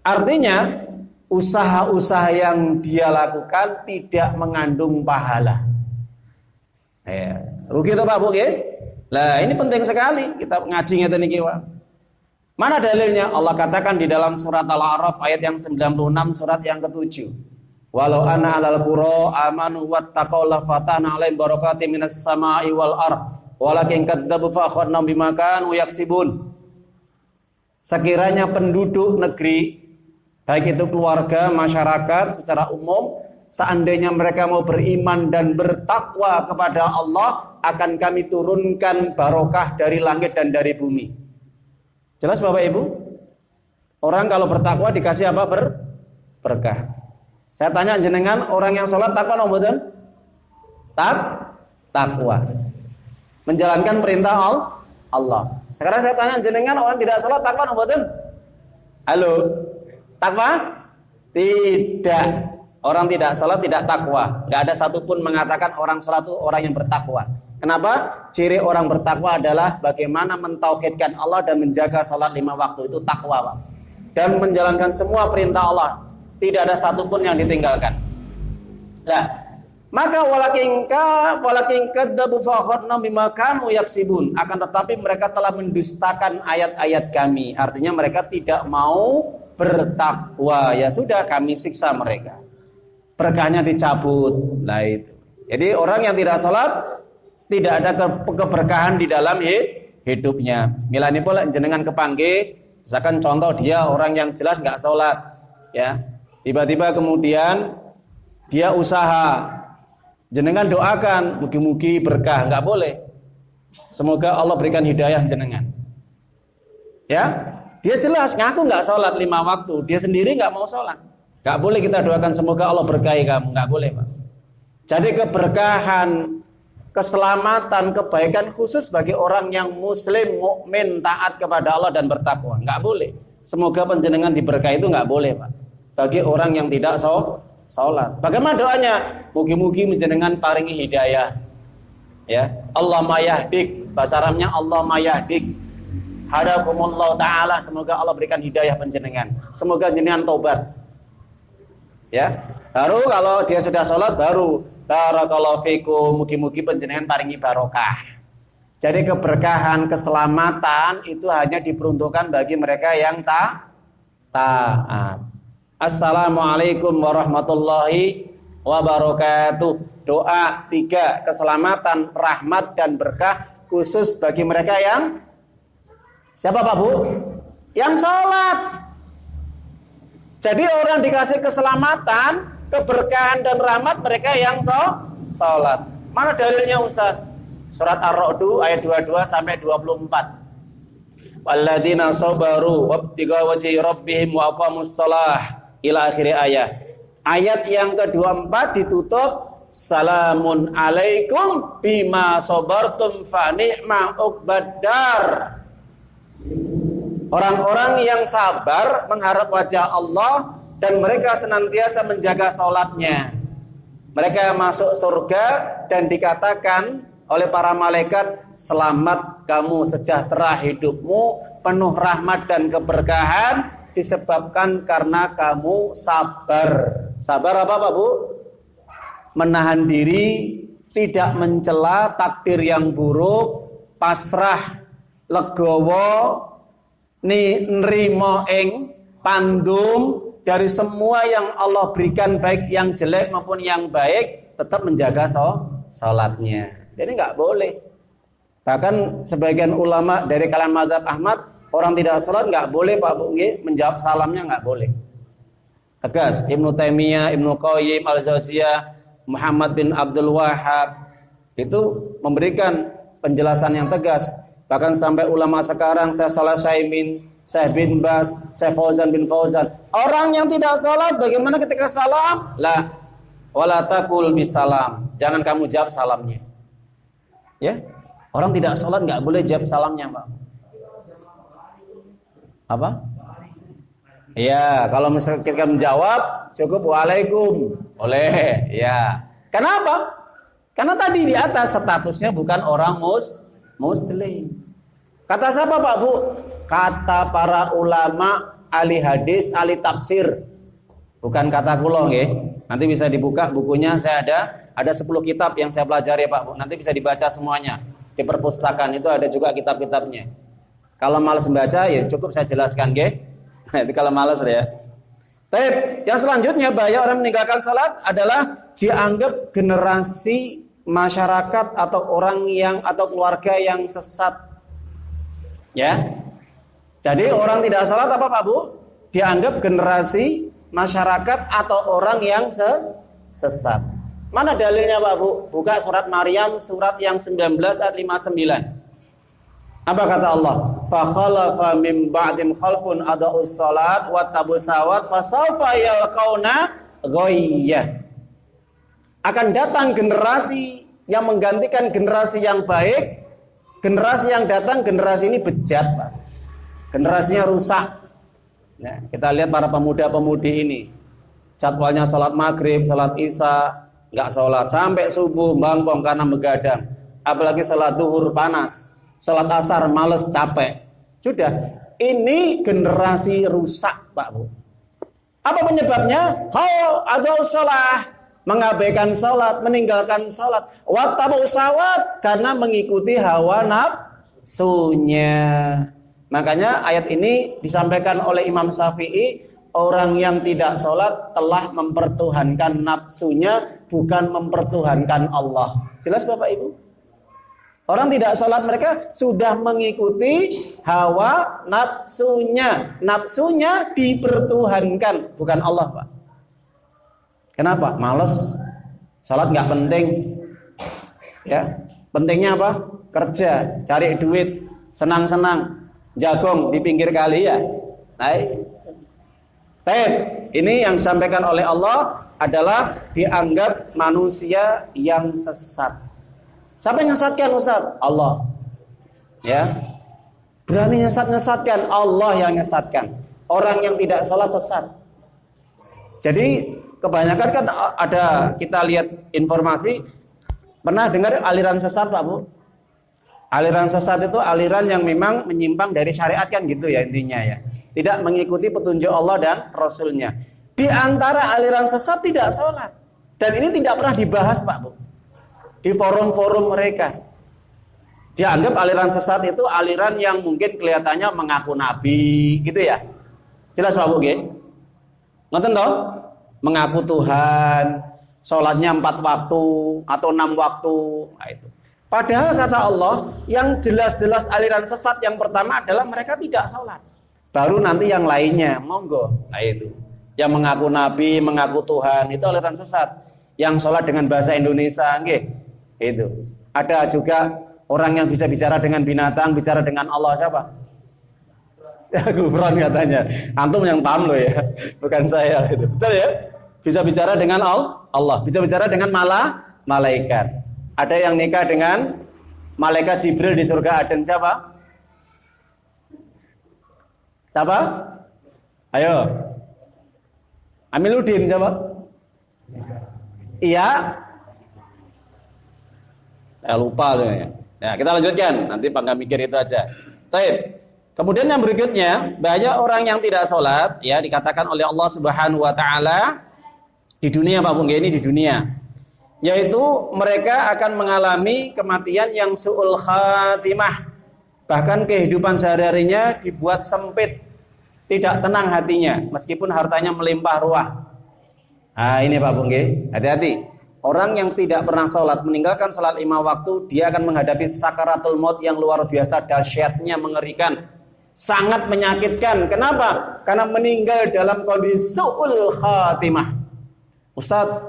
Artinya usaha-usaha yang dia lakukan tidak mengandung pahala. Ya, rugi itu Pak Bu ya? Lah ini penting sekali kita ngaji ngeten iki Pak. Mana dalilnya? Allah katakan di dalam surat Al-A'raf ayat yang 96, surat yang ke-7. Walau anna 'alal qura amanu wattaqaw la fatahna 'alaihim barakatim minas sama'i wal ardh walakin kadzdzabu fa akhadnahum bima kanu yaksibun. Sekiranya penduduk negeri, baik itu keluarga, masyarakat secara umum, seandainya mereka mau beriman dan bertakwa kepada Allah, akan kami turunkan barokah dari langit dan dari bumi. Jelas Bapak Ibu? Orang kalau bertakwa dikasih apa? Berkah. Saya tanya jenengan, orang yang sholat takwa atau mboten? Takwa. Menjalankan perintah Allah. Sekarang saya tanya jenengan, orang tidak sholat takwa atau mboten? Halo? Takwa? Tidak. Orang tidak sholat tidak takwa. Gak ada satupun mengatakan orang sholat itu orang yang bertakwa. Kenapa? Ciri orang bertakwa adalah bagaimana mentauhidkan Allah dan menjaga sholat 5 waktu. Itu takwa Pak. Dan menjalankan semua perintah Allah. Tidak ada satupun yang ditinggalkan. Nah, maka walakin kadzdzabu fa akhadnahum bima kanu yaksibun. Akan tetapi mereka telah mendustakan ayat-ayat kami. Artinya mereka tidak mau bertakwa. Ya sudah, kami siksa mereka. Berkahnya dicabut. Nah itu. Jadi orang yang tidak sholat tidak ada keberkahan di dalam hidupnya. Milani pula jenengan kepanggih, misalkan contoh dia orang yang jelas nggak sholat, ya, tiba-tiba kemudian dia usaha, jenengan doakan, mugi-mugi berkah, nggak boleh. Semoga Allah berikan hidayah jenengan. Ya, dia jelas ngaku nggak sholat 5 waktu, dia sendiri nggak mau sholat, nggak boleh kita doakan semoga Allah berkahi kamu, nggak boleh Mas. Jadi keberkahan, keselamatan, kebaikan khusus bagi orang yang muslim, mukmin, taat kepada Allah dan bertakwa. Enggak boleh. Semoga panjenengan diberkahi itu enggak boleh, Pak. Bagi orang yang tidak sholat. Bagaimana doanya? Mugi-mugi panjenengan paringi hidayah. Ya, Allahumma yahdik. Bahasa Arabnya Allahumma yahdik. Hadakumullah ta'ala. Semoga Allah berikan hidayah panjenengan. Semoga jenengan tobat. Ya. Baru kalau dia sudah sholat baru barakallahu fikum, mugi-mugi panjenengan paringi barokah. Jadi keberkahan, keselamatan itu hanya diperuntukkan bagi mereka yang taat. Assalamualaikum warahmatullahi wabarakatuh. Doa 3, keselamatan, rahmat dan berkah khusus bagi mereka yang siapa Pak Bu? yang sholat. Jadi orang dikasih keselamatan, keberkahan dan rahmat mereka yang sholat. Mana dalilnya Ustaz? Surat Ar-Ra'd ayat 22 sampai 24. Walladzina sabaru wabtiga wajhi rabbihim wa aqamus shalah ila akhir ayat. Ayat yang ke-24 ditutup salamun alaikum bima sabartum fa ni'ma uqbadar. Orang-orang yang sabar mengharap wajah Allah dan mereka senantiasa menjaga salatnya. Mereka masuk surga dan dikatakan oleh para malaikat, selamat kamu, sejahtera hidupmu, penuh rahmat dan keberkahan disebabkan karena kamu sabar. Sabar apa Pak Bu? Menahan diri, tidak mencela takdir yang buruk, pasrah, legowo, nrimo ing pandum dari semua yang Allah berikan, baik yang jelek maupun yang baik, tetap menjaga salatnya. Jadi nggak boleh. Bahkan sebagian ulama dari kalangan mazhab Ahmad, orang tidak sholat nggak boleh Pak Bu, menjawab salamnya nggak boleh. Tegas. Ibnu Taimiyah, Ibnu Qayyim Al-Jauziyah, Muhammad bin Abdul Wahhab itu memberikan penjelasan yang tegas. Bahkan sampai ulama sekarang, Syekh Shalih Utsaimin, Syekh bin Baz, Syekh Fauzan bin Fauzan, orang yang tidak sholat bagaimana ketika salam? La wala taqul bisalam. Jangan kamu jawab salamnya. Ya, orang tidak sholat nggak boleh jawab salamnya, Pak. Apa? Iya, kalau misalnya kita menjawab cukup waalaikum, boleh. Ya. Kenapa? Karena tadi di atas statusnya bukan orang muslim. Kata siapa Pak Bu? Kata para ulama ahli hadis, ahli tafsir. Bukan kata kula nggih. Nanti bisa dibuka bukunya, saya ada 10 kitab yang saya pelajari Pak Bu. Nanti bisa dibaca semuanya. Di perpustakaan itu ada juga kitab-kitabnya. Kalau malas membaca ya cukup saya jelaskan nggih. Itu kalau malas ya. Baik, yang selanjutnya bahaya orang meninggalkan salat adalah dianggap generasi masyarakat atau orang yang atau keluarga yang sesat. Ya. Jadi orang tidak salat apa Pak Bu? Dianggap generasi masyarakat atau orang yang sesat. Mana dalilnya Pak Bu? Buka surat Maryam surat yang 19 ayat 59. Apa kata Allah? Fa khalafa mim ba'dim khalfun adaa'us salat wa tabusawat fa sawfa yalqauna ghayya. Akan datang generasi yang menggantikan generasi yang baik. Generasi yang datang, generasi ini bejat Pak. Generasinya rusak. Nah, kita lihat para pemuda-pemudi ini, jadwalnya sholat maghrib, sholat isya, nggak sholat sampai subuh, bangkong karena begadang. Apalagi sholat duhur panas, sholat asar males capek. Sudah, ini generasi rusak Pak Bu. Apa penyebabnya? Ada sholat, mengabaikan sholat, meninggalkan sholat. Wattabu sawat, karena mengikuti hawa nafsunya. Makanya ayat ini disampaikan oleh Imam Syafi'i, orang yang tidak sholat telah mempertuhankan nafsunya, bukan mempertuhankan Allah. Jelas Bapak Ibu? Orang tidak sholat mereka sudah mengikuti hawa nafsunya. Nafsunya dipertuhankan, bukan Allah Pak. Kenapa? Males. Sholat nggak penting. Ya, pentingnya apa? Kerja, cari duit, senang-senang. Jagong di pinggir kali ya. Baik, ini yang disampaikan oleh Allah adalah dianggap manusia yang sesat. Siapa yang nyesatkan Ustaz? Allah. Ya. Berani nyesatkan, Allah yang nyesatkan. Orang yang tidak sholat sesat. Jadi kebanyakan kan ada, kita lihat informasi, pernah dengar aliran sesat Pak Bu? Aliran sesat itu aliran yang memang menyimpang dari syariat kan gitu ya intinya ya. Tidak mengikuti petunjuk Allah dan Rasulnya. Di antara aliran sesat tidak sholat. Dan ini tidak pernah dibahas Pak Bu. Di forum-forum mereka. Dianggap aliran sesat itu aliran yang mungkin kelihatannya mengaku nabi gitu ya. Jelas Pak Bu nggih? Ngoten toh? Mengaku Tuhan, sholatnya 4 waktu atau 6 waktu. Nah, itu. Padahal kata Allah, yang jelas-jelas aliran sesat yang pertama adalah mereka tidak sholat. Baru nanti yang lainnya, monggo. Nah itu. Yang mengaku nabi, mengaku Tuhan, itu aliran sesat. Yang sholat dengan bahasa Indonesia, nggih. Itu. Ada juga orang yang bisa bicara dengan binatang, bicara dengan Allah, siapa? Gufron katanya. Antum yang paham loh ya, bukan saya itu. Betul ya? Bisa bicara dengan Allah, bisa bicara dengan malaikat. Ada yang nikah dengan malaikat Jibril di surga Aden, siapa? Siapa? Ayo. Amiluddin siapa? Iya. Lupa tuh ya. Ya, kita lanjutkan. Nanti Pak mikir itu aja. Baik. Kemudian yang berikutnya, banyak orang yang tidak sholat, ya dikatakan oleh Allah Subhanahu Wa Taala di dunia, Pak Bung, ini di dunia, yaitu mereka akan mengalami kematian yang su'ul khatimah. Bahkan kehidupan sehari-harinya dibuat sempit, tidak tenang hatinya, meskipun hartanya melimpah ruah. Nah ini Pak Bung, hati-hati. Orang yang tidak pernah sholat, meninggalkan sholat 5 waktu, dia akan menghadapi sakaratul maut yang luar biasa dahsyatnya, mengerikan, sangat menyakitkan. Kenapa? Karena meninggal dalam kondisi su'ul khatimah. Ustadz,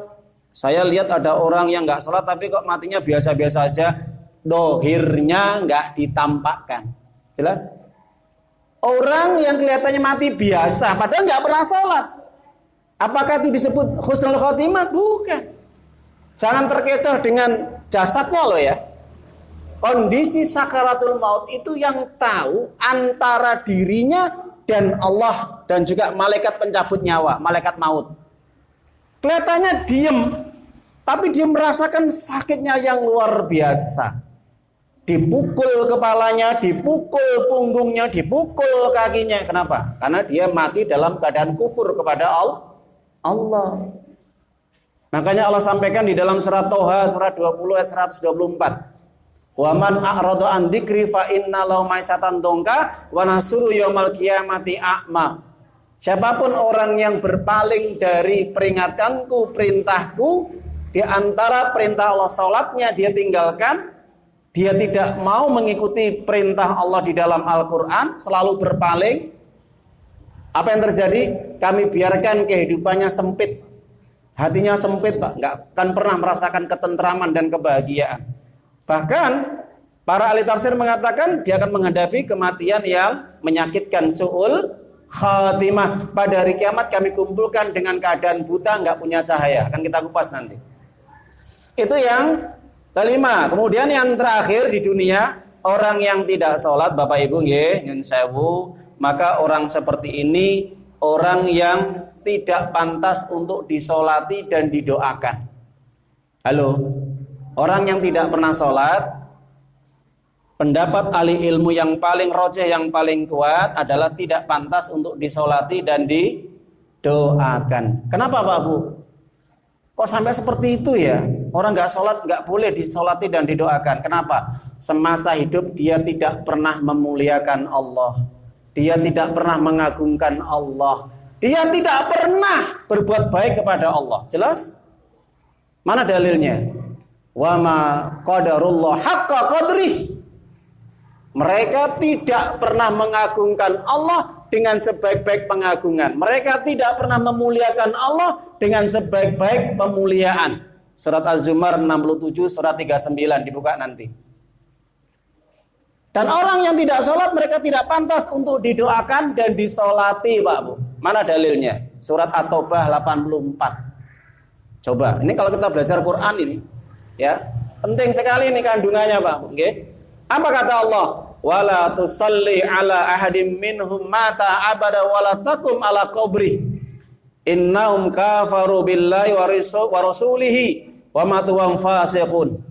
saya lihat ada orang yang nggak sholat tapi kok matinya biasa-biasa aja, dohirnya nggak ditampakkan. Jelas? Orang yang kelihatannya mati biasa, padahal nggak pernah sholat. Apakah itu disebut husnul khotimah? Bukan. Jangan terkecoh dengan jasadnya loh ya. Kondisi sakaratul maut itu yang tahu antara dirinya dan Allah dan juga malaikat pencabut nyawa, malaikat maut. Kelihatannya diem, tapi dia merasakan sakitnya yang luar biasa. Dipukul kepalanya, dipukul punggungnya, dipukul kakinya. Kenapa? Karena dia mati dalam keadaan kufur kepada Allah. Makanya Allah sampaikan di dalam surat Toha, surat 20 ayat 124. Wa man a'rada an dzikri fa inna lahu maisatan dongka wa nasuru yaumal qiyamati a'ma. Siapapun orang yang berpaling dari peringatanku, perintahku, di antara perintah Allah salatnya dia tinggalkan, dia tidak mau mengikuti perintah Allah di dalam Al-Quran, selalu berpaling. Apa yang terjadi? Kami biarkan kehidupannya sempit, hatinya sempit, Pak, nggak akan pernah merasakan ketentraman dan kebahagiaan. Bahkan para ahli tafsir mengatakan dia akan menghadapi kematian yang menyakitkan, su'ul khatimah. Pada hari kiamat kami kumpulkan dengan keadaan buta, nggak punya cahaya. Akan kita kupas nanti. Itu yang kelima. Kemudian yang terakhir di dunia, orang yang tidak sholat, Bapak Ibu nggih, nyun sewu, maka orang seperti ini orang yang tidak pantas untuk disolati dan didoakan. Halo, orang yang tidak pernah sholat, pendapat ahli ilmu yang paling rojeh, yang paling kuat adalah tidak pantas untuk disolati dan didoakan. Kenapa Pak Bu? Kok sampai seperti itu ya? Orang nggak sholat nggak boleh disolati dan didoakan. Kenapa? Semasa hidup dia tidak pernah memuliakan Allah, dia tidak pernah mengagungkan Allah, dia tidak pernah berbuat baik kepada Allah. Jelas? Mana dalilnya? Wa ma qadarullah haqqa qadrih. Mereka tidak pernah mengagungkan Allah dengan sebaik-baik pengagungan. Mereka tidak pernah memuliakan Allah dengan sebaik-baik pemuliaan. Surat Az-Zumar 67, surat 39, dibuka nanti. Dan orang yang tidak sholat, mereka tidak pantas untuk didoakan dan disolati, Pak Bu. Mana dalilnya? Surat At-Taubah 84. Coba, ini kalau kita belajar Quran ini, ya, penting sekali ini kandungannya, Pak Bu. Okay? Apa kata Allah? Wala tusalli ala ahadim minhum mata abada wala takum ala qabri innahum kafaru billahi wa rasulihi wa matu hum fasiqun.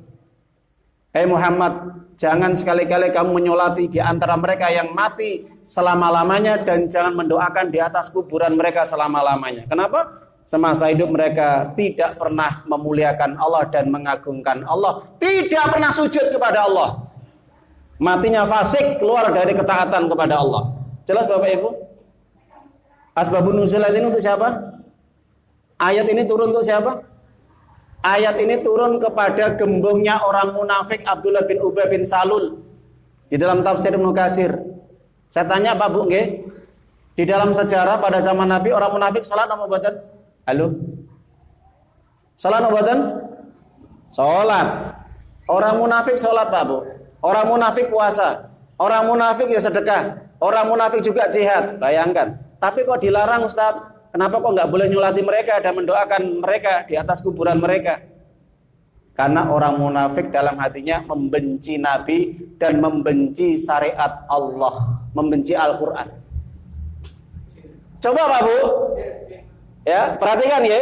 Hai Muhammad, jangan sekali-kali kamu menyolati di antara mereka yang mati selama-lamanya dan jangan mendoakan di atas kuburan mereka selama-lamanya. Kenapa? Semasa hidup mereka tidak pernah memuliakan Allah dan mengagungkan Allah, tidak pernah sujud kepada Allah. Matinya fasik, keluar dari ketaatan kepada Allah. Jelas Bapak Ibu? Asbabun nuzul ini untuk siapa? Ayat ini turun untuk siapa? Ayat ini turun kepada gembongnya orang munafik Abdullah bin Ubay bin Salul. Di dalam tafsir Ibnu Katsir. Saya tanya Pak Bu nggih, Di dalam sejarah pada zaman Nabi orang munafik salat apa mboten? Halo? Salat apa mboten? Salat. Orang munafik salat Pak Bu. Orang munafik puasa. Orang munafik ya sedekah. Orang munafik juga jihad. Bayangkan. Tapi kok dilarang Ustaz? Kenapa kok nggak boleh nyolati mereka dan mendoakan mereka di atas kuburan mereka? Karena orang munafik dalam hatinya membenci Nabi dan membenci syariat Allah, membenci Al-Quran. Coba Pak Bu, ya perhatikan ya.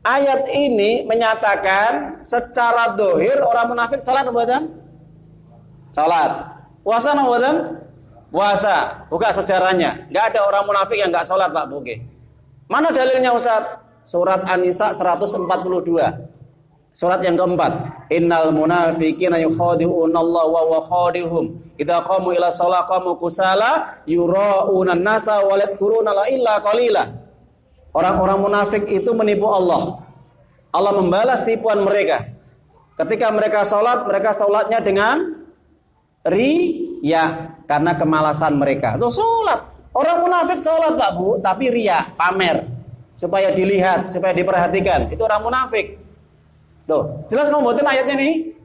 Ayat ini menyatakan secara dohir orang munafik salat mboten? Salat. Puasa mboten? Puasa. Buka sejarahnya. Nggak ada orang munafik yang nggak salat Pak Bu. Mana dalilnya Ustaz? Surat An-Nisa 142. Surat yang keempat, innal munafiqina yukhadi'unallaha wa huwa khadi'uhum idza qamu ila sholati qamu kusala yura'una an-nasa wa la yadhkuruna illa qalila. Orang-orang munafik itu menipu Allah. Allah membalas tipuan mereka. Ketika mereka sholatnya dengan riya karena kemalasan mereka. So, sholat. Orang munafik sholat Pak Bu, tapi riya, pamer supaya dilihat, supaya diperhatikan. Itu orang munafik. Tuh, jelas ngomongin ayatnya nih.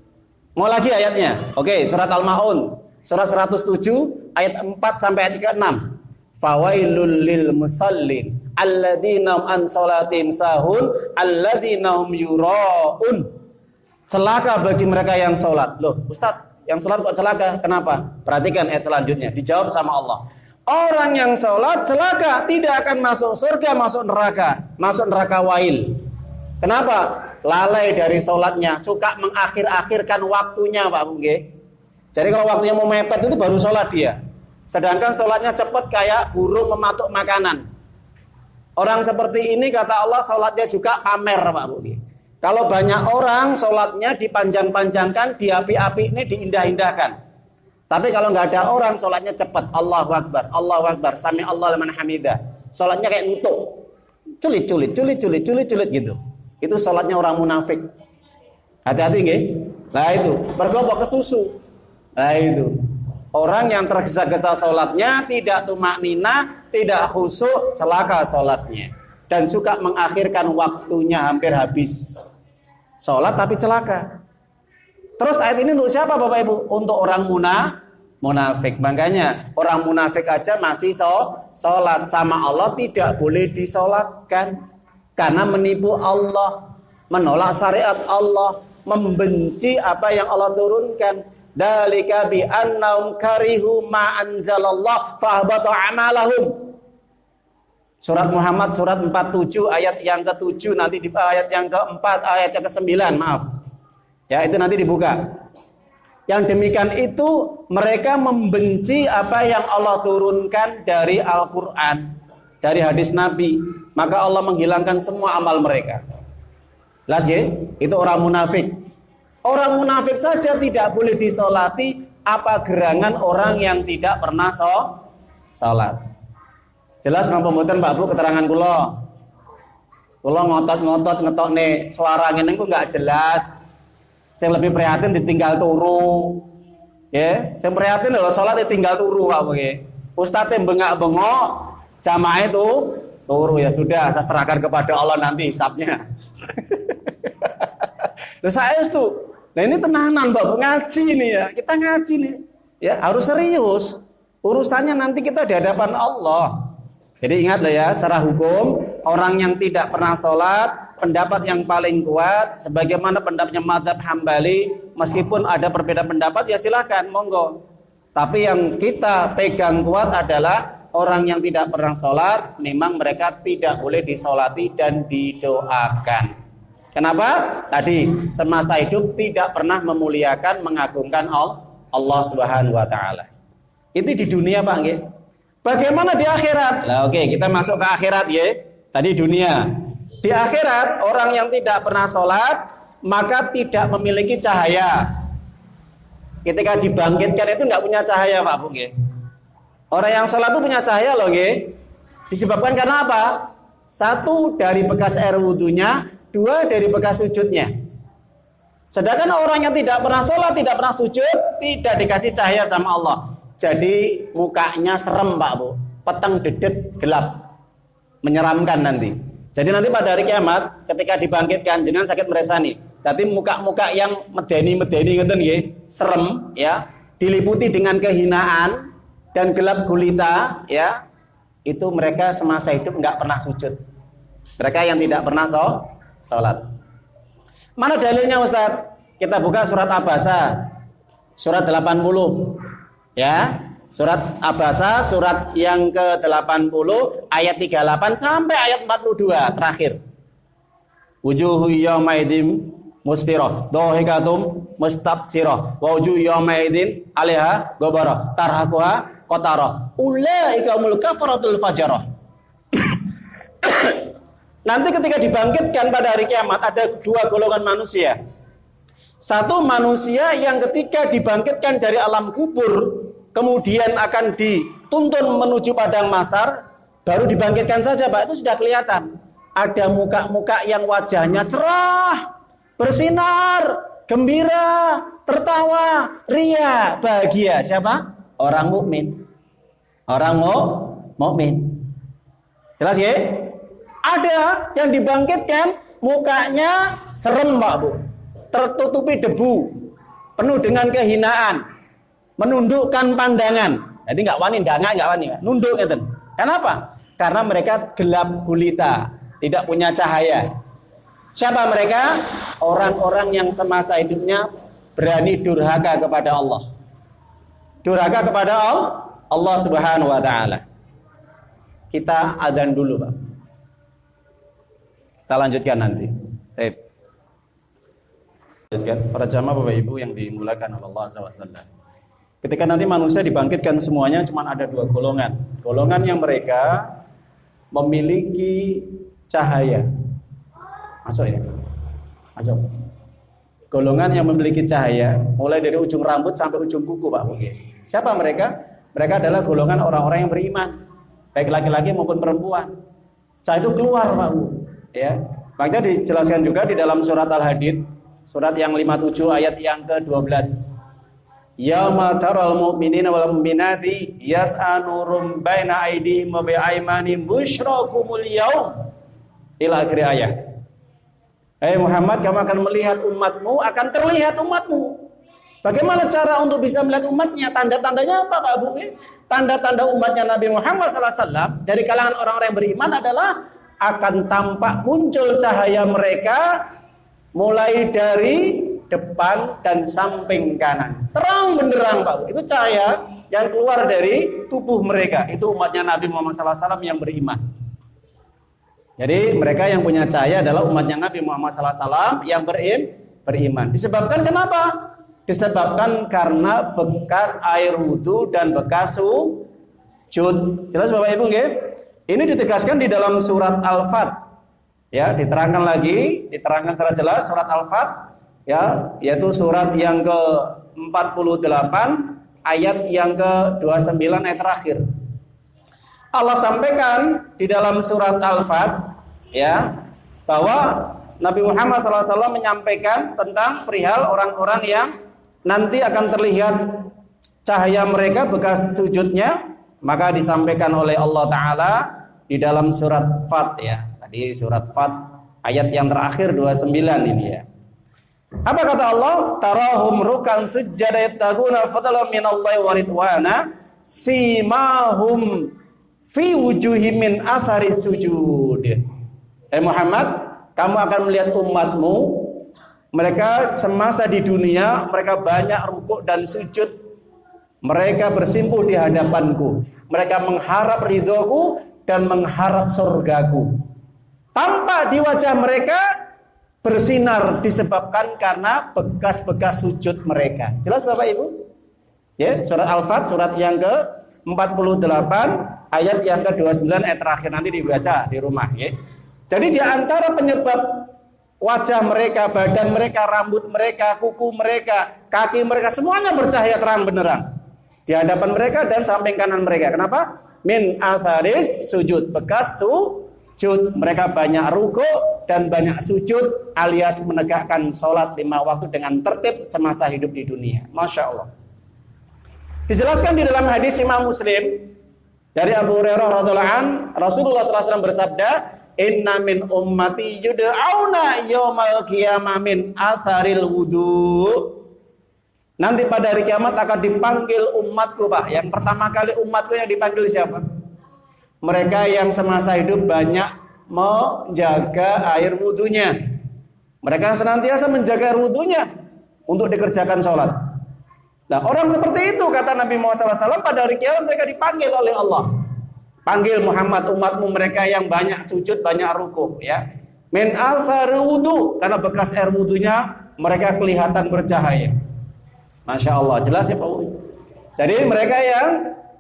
Mau lagi ayatnya. Oke, surat Al-Maun, surat 107 ayat 4 sampai ayat 6. Fawailul lil musallin alladzina an sholatim sahun alladzina hum yuraun. Celaka bagi mereka yang sholat. Loh, Ustaz, yang sholat kok celaka? Kenapa? Perhatikan ayat selanjutnya. Dijawab sama Allah. Orang yang sholat celaka, tidak akan masuk surga, masuk neraka wail. Kenapa? Lalai dari sholatnya, suka mengakhir-akhirkan waktunya Pak Bu. Jadi kalau waktunya mau mepet itu baru sholat dia. Sedangkan sholatnya cepat kayak burung mematuk makanan. Orang seperti ini kata Allah sholatnya juga pamer Pak Bu. Kalau banyak orang sholatnya dipanjang-panjangkan, diapi-api ini diindah-indahkan. Tapi kalau nggak ada orang sholatnya cepat, Allahu Akbar, sami Allah liman hamidah. Sholatnya kayak nutuk, culit gitu. Itu sholatnya orang munafik. Hati-hati nggih. Nah itu, bergelombol ke susu. Nah itu. Orang yang tergesa-gesa sholatnya, tidak tumakninah, tidak khusyuk, celaka sholatnya. Dan suka mengakhirkan waktunya hampir habis. Sholat tapi celaka. Terus ayat ini untuk siapa Bapak Ibu? Untuk orang munafik. Makanya orang munafik aja masih sholat. Sama Allah tidak boleh disolatkan. Karena menipu Allah, menolak syariat Allah, membenci apa yang Allah turunkan. Dzalika bi annahum karihu ma anzalallah fa ahbata a'malahum. Surat Muhammad surat 47 ayat yang ke-7, nanti di ayat yang ke-4, ayat yang ke-9, maaf. Ya, itu nanti dibuka. Yang demikian itu mereka membenci apa yang Allah turunkan dari Al-Qur'an, dari hadis Nabi. Maka Allah menghilangkan semua amal mereka. Jelas nggih? Itu orang munafik. Orang munafik saja tidak boleh disolati, apa gerangan orang yang tidak pernah sholat. Jelas napa mboten Pak Bu keterangan kula? Kula ngotot-ngotot ngetokne suara ngene ku enggak jelas. Sing lebih prihatin ditinggal turu. Ya, sing prihatin lho salat ditinggal turu Pak Bu nggih. Ustaze bengak-bengok, jamaah itu turu, ya sudah, saya serahkan kepada Allah nanti hisabnya. Loh saya itu. Nah ini tenanan Bapak ngaji nih ya. Kita ngaji nih. Ya, harus serius. Urusannya nanti kita di hadapan Allah. Jadi ingatlah ya, secara hukum orang yang tidak pernah sholat, pendapat yang paling kuat sebagaimana pendapatnya mazhab Hambali, meskipun ada perbedaan pendapat ya silakan, monggo. Tapi yang kita pegang kuat adalah orang yang tidak pernah sholat, memang mereka tidak boleh disolati dan didoakan. Kenapa? Tadi semasa hidup tidak pernah memuliakan, mengagungkan Allah Subhanahu wa taala. Itu di dunia Pak nggih. Bagaimana di akhirat? Nah, oke, kita masuk ke akhirat ya. Tadi dunia. Di akhirat orang yang tidak pernah sholat maka tidak memiliki cahaya. Ketika dibangkitkan itu nggak punya cahaya Pak Bu nggih. Orang yang sholat itu punya cahaya loh nggih. Disebabkan karena apa? Satu dari bekas air wudunya, dua dari bekas sujudnya. Sedangkan orang yang tidak pernah sholat, tidak pernah sujud, tidak dikasih cahaya sama Allah. Jadi mukanya serem Pak Bu. peteng dedet gelap, menyeramkan nanti. Jadi nanti pada hari kiamat ketika dibangkitkan jenengan sakit meresani. Tapi muka-muka yang medeni-medeni ngoten nggih, serem ya, diliputi dengan kehinaan dan gelap gulita ya. Itu mereka semasa hidup enggak pernah sujud. Mereka yang tidak pernah salat. Mana dalilnya Ustaz? Kita buka surat Abasa surat 80 ya. Surat Abasa surat yang ke-80 ayat 38 sampai ayat 42 terakhir. Wujuhu yaumaidin musfirah, dhahikatum mustabsirah, wa wujuhu yaumaidin 'alaiha ghabarah, tarhaquha qatarah. Ulaika humul kafaratul fajarah. Nanti ketika dibangkitkan pada hari kiamat ada dua golongan manusia. Satu manusia yang ketika dibangkitkan dari alam kubur kemudian akan dituntun menuju padang mahsyar, baru dibangkitkan saja Pak, itu sudah kelihatan. Ada muka-muka yang wajahnya cerah, bersinar, gembira, tertawa, ria, bahagia. Siapa? Orang mukmin. Orang mukmin. Jelas ya? Ada yang dibangkitkan mukanya serem Pak Bu, tertutupi debu, penuh dengan kehinaan, menundukkan pandangan. Jadi nggak wani danga, nggak wani, nunduk gitu. Kenapa? Karena mereka gelap gulita, tidak punya cahaya. Siapa mereka? Orang-orang yang semasa hidupnya berani durhaka kepada Allah. Durhaka kepada Allah Subhanahu wa taala. Kita adzan dulu, Pak. Kita lanjutkan nanti. Baik. Lanjutkan para jamaah Bapak Ibu yang dimuliakan oleh Allah Azza wa Jalla. Ketika nanti manusia dibangkitkan semuanya cuma ada dua golongan. Golongan yang mereka memiliki cahaya. Masuk ya? Masuk. Golongan yang memiliki cahaya mulai dari ujung rambut sampai ujung kuku Pak. Siapa mereka? Mereka adalah golongan orang-orang yang beriman, baik laki-laki maupun perempuan. Cahaya itu keluar Pak. Ya. Makanya dijelaskan juga di dalam surat Al-Hadid, surat yang 57 ayat yang ke-12. Yauma taral mu'minina wal mu'minati yas'a nurum baina aydihim wa bi'aymanihim busyrakumul yaum ila akhir ayat. Hai Muhammad, kamu akan melihat umatmu, akan terlihat umatmu. Bagaimana cara untuk bisa melihat umatnya? Tanda-tandanya apa Pak Bu? Tanda-tanda umatnya Nabi Muhammad SAW dari kalangan orang-orang yang beriman adalah akan tampak muncul cahaya mereka mulai dari depan dan samping kanan. Terang benderang Pak. Itu cahaya yang keluar dari tubuh mereka. Itu umatnya Nabi Muhammad SAW yang beriman. Jadi mereka yang punya cahaya adalah umatnya Nabi Muhammad SAW yang beriman. Disebabkan kenapa? Disebabkan karena bekas air wudhu dan bekas sujud. Jelas Bapak Ibu nggih? Ini ditegaskan di dalam surat Al-Fat. Ya, diterangkan lagi, diterangkan secara jelas surat Al-Fat. Ya, yaitu surat yang ke-48 ayat yang ke-29 ayat terakhir. Allah sampaikan di dalam surat Al-Fat ya bahwa Nabi Muhammad SAW menyampaikan tentang perihal orang-orang yang nanti akan terlihat cahaya mereka bekas sujudnya, maka disampaikan oleh Allah Ta'ala di dalam surat Fat ya. Tadi surat Fat ayat yang terakhir 29 ini ya. Apa kata Allah? Tarahum rukan sujjada yattaquna fadlan minallahi wa ridwana simahum fi wujuhim min athari sujud. Muhammad, kamu akan melihat umatmu, mereka semasa di dunia mereka banyak rukuk dan sujud. Mereka bersimpuh di hadapanku. Mereka mengharap ridhoku dan mengharap surgaku. Tampak di wajah mereka bersinar disebabkan karena bekas-bekas sujud mereka. Jelas Bapak Ibu? Ya, surat Al-Fat surat yang ke-48 ayat yang ke-29 ayat terakhir, nanti dibaca di rumah ya. Jadi di antara penyebab wajah mereka, badan mereka, rambut mereka, kuku mereka, kaki mereka semuanya bercahaya terang benderang di hadapan mereka dan samping kanan mereka. Kenapa? Min atharis sujud, bekas sujud. Mereka banyak rukuk dan banyak sujud alias menegakkan sholat 5 waktu dengan tertib semasa hidup di dunia. Masya Allah. Dijelaskan di dalam hadis Imam Muslim Dari Abu Hurairah radhiyallahu an, Rasulullah SAW bersabda, "Inna min ummati yud'auna yaumal qiyamah min atharil wudu." Nanti pada hari kiamat akan dipanggil umatku, Pak. Yang pertama kali umatku yang dipanggil siapa? Mereka yang semasa hidup banyak menjaga air wudunya. Mereka senantiasa menjaga air wudunya untuk dikerjakan sholat. Nah, orang seperti itu kata Nabi Muhammad SAW, pada hari kiamat mereka dipanggil oleh Allah. Panggil Muhammad, umatmu mereka yang banyak sujud, banyak ruku, ya. Min atharil wudu, karena bekas air wudunya mereka kelihatan bercahaya. Masya Allah, jelas ya Pak Uli. Jadi mereka yang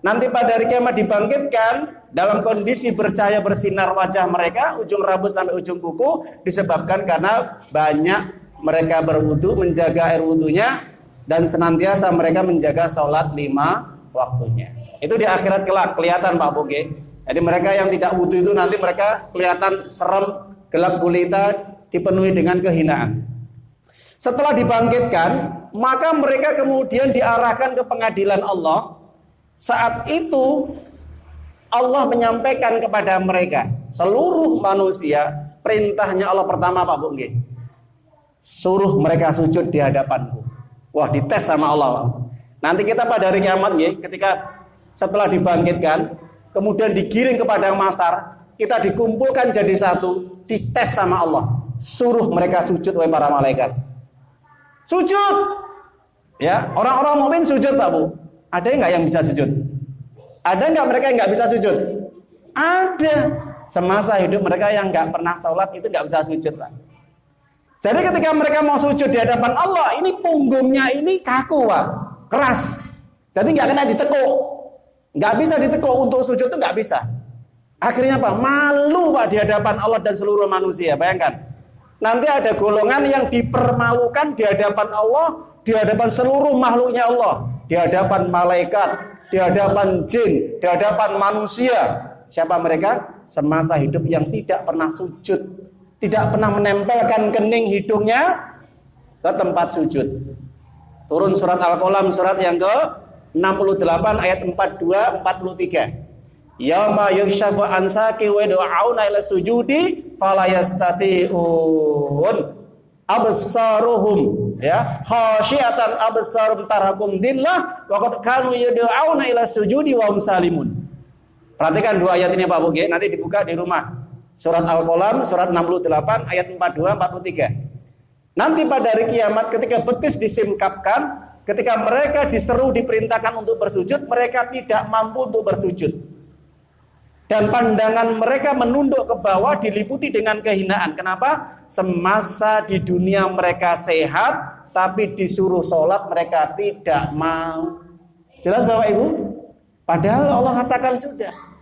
nanti pada hari kiamat dibangkitkan dalam kondisi bercahaya bersinar wajah mereka, ujung rambut sampai ujung kuku, disebabkan karena banyak mereka berwudu, menjaga air wudunya, dan senantiasa mereka menjaga sholat 5 waktunya. Itu di akhirat kelak kelihatan Pak Boge. Jadi mereka yang tidak wudu itu nanti mereka kelihatan serem, gelap gulita, dipenuhi dengan kehinaan. Setelah dibangkitkan, maka mereka kemudian diarahkan ke pengadilan Allah. Saat itu Allah menyampaikan kepada mereka, seluruh manusia, perintahnya Allah pertama Pak Boge, suruh mereka sujud di hadapanku. Wah, dites sama Allah. Nanti kita pada hari kiamat ya, ketika setelah dibangkitkan, kemudian digiring ke padang mahsyar, kita dikumpulkan jadi satu, dites sama Allah. Suruh mereka sujud wahai para malaikat. Sujud. Ya, orang-orang mukmin sujud Pak Bu. Ada enggak yang bisa sujud? Ada enggak mereka yang enggak bisa sujud? Ada. Semasa hidup mereka yang enggak pernah sholat itu enggak bisa sujud Pak. Jadi ketika mereka mau sujud di hadapan Allah, ini punggungnya ini kaku Pak, keras. Jadi nggak kena ditekuk, nggak bisa ditekuk untuk sujud itu nggak bisa. Akhirnya Pak, malu Pak di hadapan Allah dan seluruh manusia. Bayangkan, nanti ada golongan yang dipermalukan di hadapan Allah, di hadapan seluruh makhluknya Allah, di hadapan malaikat, di hadapan jin, di hadapan manusia. Siapa mereka? Semasa hidup yang tidak pernah sujud, tidak pernah menempelkan kening hidungnya ke tempat sujud. Turun surat Al-Qalam, surat yang ke-68 ayat 42-43. Yauma yukshafu an saqi wa yad'auna ila sujudi fala yastati'un absaruhum ya khasyiatan absarum tarakum dillah wa qad kanu yad'auna ila sujudi wa hum salimun. Perhatikan dua ayat ini Pak Buge, nanti dibuka di rumah. Surat Al-Qalam, surat 68, ayat 42-43. Nanti pada hari kiamat ketika betis disimkapkan, ketika mereka diseru, diperintahkan untuk bersujud, mereka tidak mampu untuk bersujud. Dan pandangan mereka menunduk ke bawah diliputi dengan kehinaan. Kenapa? Semasa di dunia mereka sehat, tapi disuruh sholat mereka tidak mau. Jelas Bapak Ibu? Padahal Allah katakan sudah.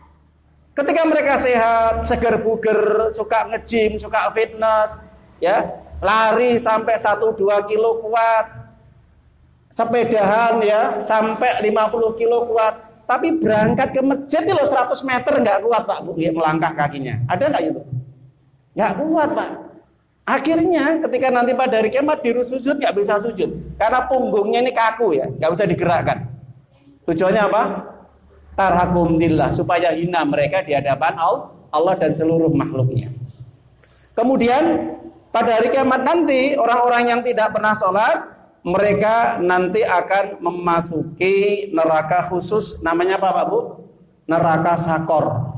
Ketika mereka sehat, seger buger, suka nge-gym, suka fitness, ya, lari sampai 1-2 kilo kuat, sepedahan ya sampai 50 kilo kuat, tapi berangkat ke masjid itu 100 meter nggak kuat Pak Bu, ya, melangkah kakinya. Ada nggak itu? Nggak kuat Pak. Akhirnya ketika nanti pada hari kiamat disuruh sujud nggak bisa sujud karena punggungnya ini kaku ya, nggak bisa digerakkan. Tujuannya apa? Tarhakum dillah, supaya hina mereka di hadapan Allah dan seluruh makhluknya. Kemudian pada hari kiamat nanti orang-orang yang tidak pernah sholat, mereka nanti akan memasuki neraka khusus, namanya apa Pak Bu? Neraka sakor.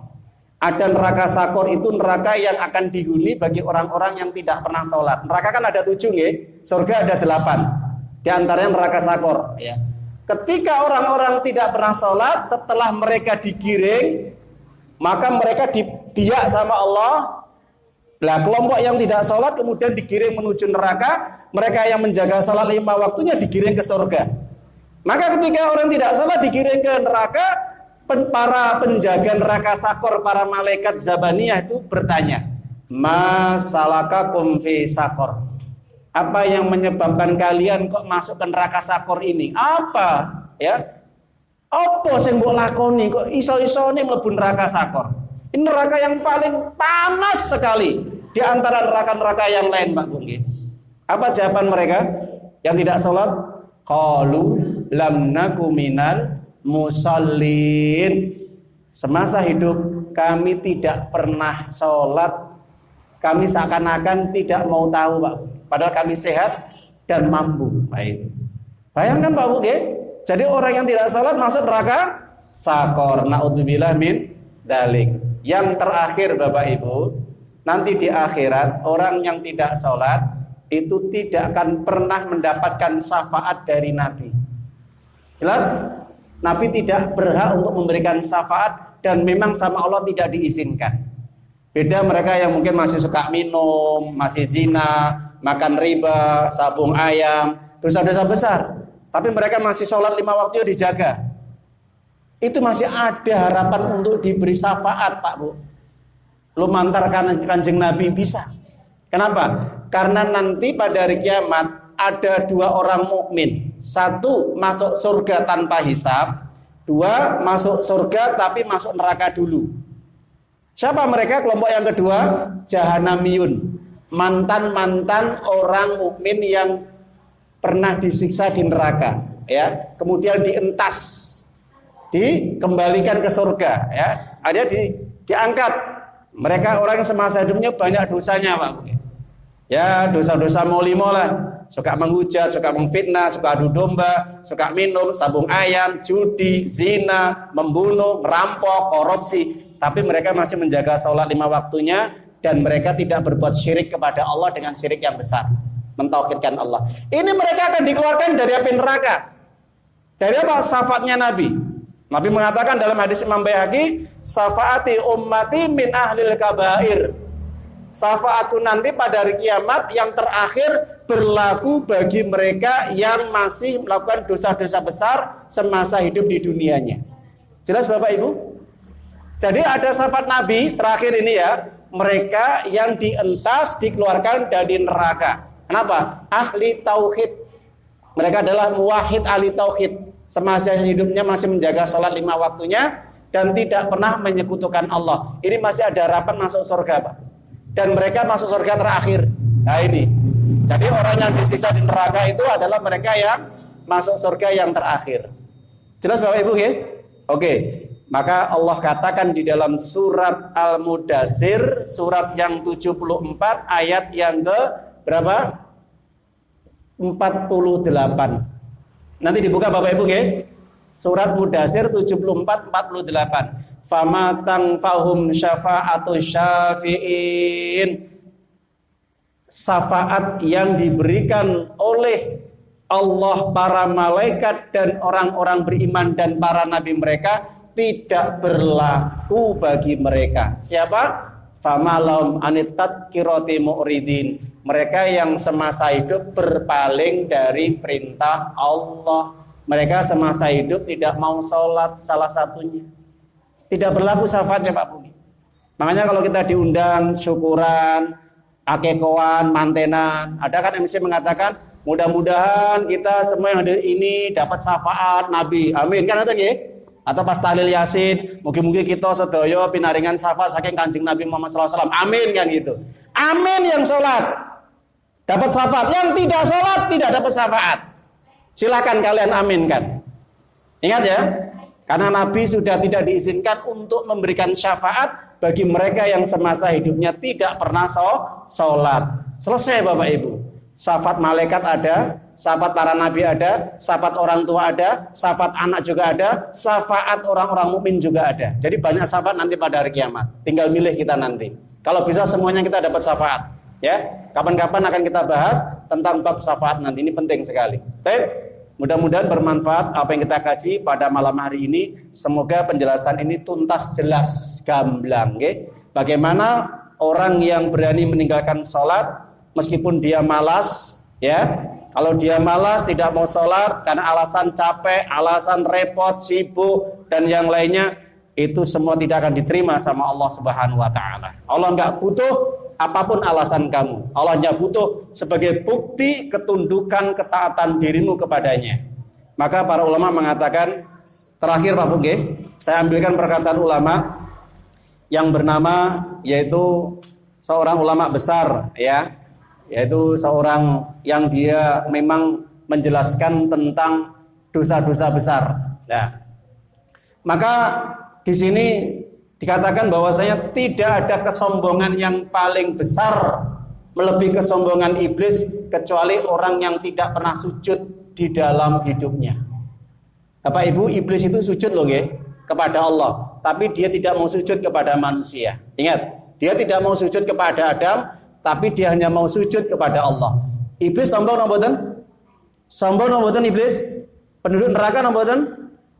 Ada neraka sakor, itu neraka yang akan dihuni bagi orang-orang yang tidak pernah sholat. Neraka kan ada 7 ya, surga ada 8. Di antaranya neraka sakor ya. Ketika orang-orang tidak pernah sholat, setelah mereka digiring, maka mereka dibiak sama Allah. Nah, kelompok yang tidak sholat kemudian digiring menuju neraka. Mereka yang menjaga sholat 5 waktunya digiring ke surga. Maka ketika orang tidak sholat digiring ke neraka, para penjaga neraka sakor, para malaikat zabaniyah itu bertanya, ma salakakum fi sakor? Apa yang menyebabkan kalian kok masuk ke neraka sakor ini? Apa? Ya? Apa sing mbok lakoni kok iso-isone mlebu neraka sakor? Ini neraka yang paling panas sekali di antara neraka-neraka yang lain, Pak Bung. Apa jawaban mereka yang tidak sholat? Qalu lam naku minal musallin. semasa hidup kami tidak pernah sholat, kami seakan-akan tidak mau tahu Pak, padahal kami sehat dan mampu. Baik. Bayangkan Pak Bu, jadi orang yang tidak sholat masuk neraka sakor. Naudzubillah min dalik. Yang terakhir Bapak Ibu, nanti di akhirat orang yang tidak sholat itu tidak akan pernah mendapatkan syafaat dari Nabi. Jelas? Nabi tidak berhak untuk memberikan syafaat dan memang sama Allah tidak diizinkan. Beda mereka yang mungkin masih suka minum, masih zina, makan riba, sabung ayam, dosa-dosa besar. Tapi mereka masih sholat 5 waktu dijaga. Itu masih ada harapan untuk diberi syafaat Pak Bu. Lu mantarkan Kanjeng Nabi bisa. Kenapa? Karena nanti pada hari kiamat ada 2 orang mukmin. 1 masuk surga tanpa hisab, 2 masuk surga tapi masuk neraka dulu. Siapa mereka? Kelompok yang kedua, Jahanamiyun, mantan-mantan orang mukmin yang pernah disiksa di neraka, ya. Kemudian dientas, dikembalikan ke surga, ya. Ada diangkat. Mereka orang yang semasa hidupnya banyak dosanya, Pak. Ya, dosa-dosa molimo lah. Suka menghujat, suka memfitnah, suka adu domba, suka minum, sabung ayam, judi, zina, membunuh, merampok, korupsi. Tapi mereka masih menjaga sholat 5 waktunya dan mereka tidak berbuat syirik kepada Allah dengan syirik yang besar, mentauhidkan Allah. Ini mereka akan dikeluarkan dari api neraka. Dari apa? Syafaatnya Nabi. Nabi mengatakan dalam hadis Imam Baihaqi, syafaati ummati min ahlil kabair. Syafaatku nanti pada hari kiamat yang terakhir berlaku bagi mereka yang masih melakukan dosa-dosa besar semasa hidup di dunianya. Jelas Bapak Ibu? Jadi ada syafaat Nabi terakhir ini ya, mereka yang dientas dikeluarkan dari neraka. Kenapa? Ahli tauhid. Mereka adalah muwahhid ahli tauhid. Semasa hidupnya masih menjaga sholat 5 waktunya dan tidak pernah menyekutukan Allah. Ini masih ada harapan masuk surga, Pak. Dan mereka masuk surga terakhir. Nah ini. Jadi orang yang disiksa di neraka itu adalah mereka yang masuk surga yang terakhir. Jelas Bapak Ibu ya? Oke. Maka Allah katakan di dalam surat Al-Mudaththir, surat yang 74, ayat yang ke berapa? 48. Nanti dibuka Bapak Ibu ya. Surat Mudaththir 74, 48. Fama tanfa'hum syafa'atu syafi'in. Syafaat yang diberikan oleh Allah, para malaikat dan orang-orang beriman dan para nabi mereka tidak berlaku bagi mereka. Siapa? Famalahum anit tadhkirati mu'ridin. Mereka yang semasa hidup berpaling dari perintah Allah. Mereka semasa hidup tidak mau sholat, salah satunya. Tidak berlaku syafaatnya Pak Budi. Makanya kalau kita diundang syukuran, akekoan, mantenan, ada kan MC mengatakan mudah-mudahan kita semua yang hadir ini dapat syafaat Nabi. Amin. Kan ada nggih? Atau pas tahlil Yasin, mungkin kita sedaya pinaringan syafaat saking Kanjeng Nabi Muhammad SAW. Amin kan gitu. Amin yang sholat dapat syafaat, yang tidak sholat tidak dapat syafaat. Silakan kalian aminkan. Ingat ya, karena Nabi sudah tidak diizinkan untuk memberikan syafaat bagi mereka yang semasa hidupnya tidak pernah sholat. Selesai Bapak Ibu. Syafaat malaikat ada, syafaat para nabi ada, syafaat orang tua ada, syafaat anak juga ada, syafaat orang-orang mukmin juga ada. Jadi banyak syafaat nanti pada hari kiamat. Tinggal milih kita nanti. Kalau bisa semuanya kita dapat syafaat. Ya, kapan-kapan akan kita bahas tentang bab syafaat nanti. Ini penting sekali. Baik, mudah-mudahan bermanfaat apa yang kita kaji pada malam hari ini. Semoga penjelasan ini tuntas, jelas, gamblang. Okay? Bagaimana orang yang berani meninggalkan sholat meskipun dia malas, ya. Kalau dia malas tidak mau sholat karena alasan capek, alasan repot, sibuk dan yang lainnya, itu semua tidak akan diterima sama Allah Subhanahu wa taala. Allah enggak butuh apapun alasan kamu. Allah hanya butuh sebagai bukti ketundukan ketaatan dirimu kepadanya. Maka para ulama mengatakan, terakhir Pak Buge, saya ambilkan perkataan ulama yang bernama, yaitu seorang ulama besar, ya, yaitu seorang yang dia memang menjelaskan tentang dosa-dosa besar. Nah, maka di sini dikatakan bahwasanya tidak ada kesombongan yang paling besar melebihi kesombongan iblis kecuali orang yang tidak pernah sujud di dalam hidupnya. Bapak Ibu, iblis itu sujud loh kepada Allah, tapi dia tidak mau sujud kepada manusia. Ingat, dia tidak mau sujud kepada Adam, tapi dia hanya mau sujud kepada Allah. Iblis sombong napa mboten? Sombong napa mboten iblis? Penduduk neraka napa mboten?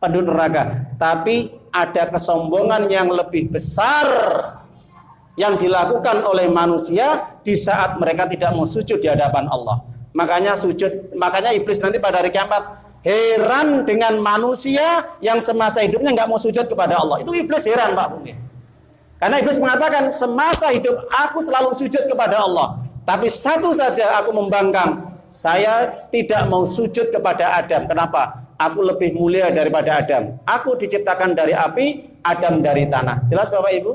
Penduduk neraka. Tapi ada kesombongan yang lebih besar yang dilakukan oleh manusia di saat mereka tidak mau sujud di hadapan Allah. Makanya iblis nanti pada hari kiamat heran dengan manusia yang semasa hidupnya nggak mau sujud kepada Allah. Itu iblis heran, Pak Bung. Karena iblis mengatakan semasa hidup aku selalu sujud kepada Allah, tapi satu saja aku membangkang, saya tidak mau sujud kepada Adam. Kenapa? Aku lebih mulia daripada Adam. Aku diciptakan dari api, Adam dari tanah. Jelas Bapak Ibu?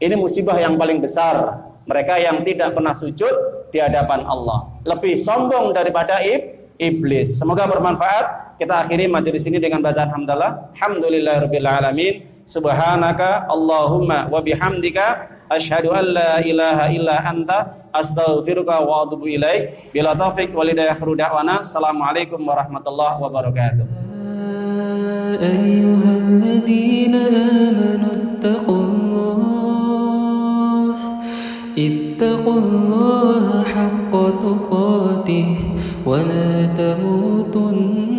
Ini musibah yang paling besar. Mereka yang tidak pernah sujud di hadapan Allah, lebih sombong daripada iblis. Semoga bermanfaat. Kita akhiri majelis ini dengan bacaan hamdalah. Alhamdulillahirabbil alamin. Subhanaka Allahumma wa bihamdika asyhadu an la ilaha illa anta astaghfiruka wa atubu ilaik. Bila taufik wal hidayah da'wana. Assalamualaikum warahmatullahi wabarakatuh. Ayyuhalladzina amanu ittaqullaha haqqa tuqatih wa la tamutunna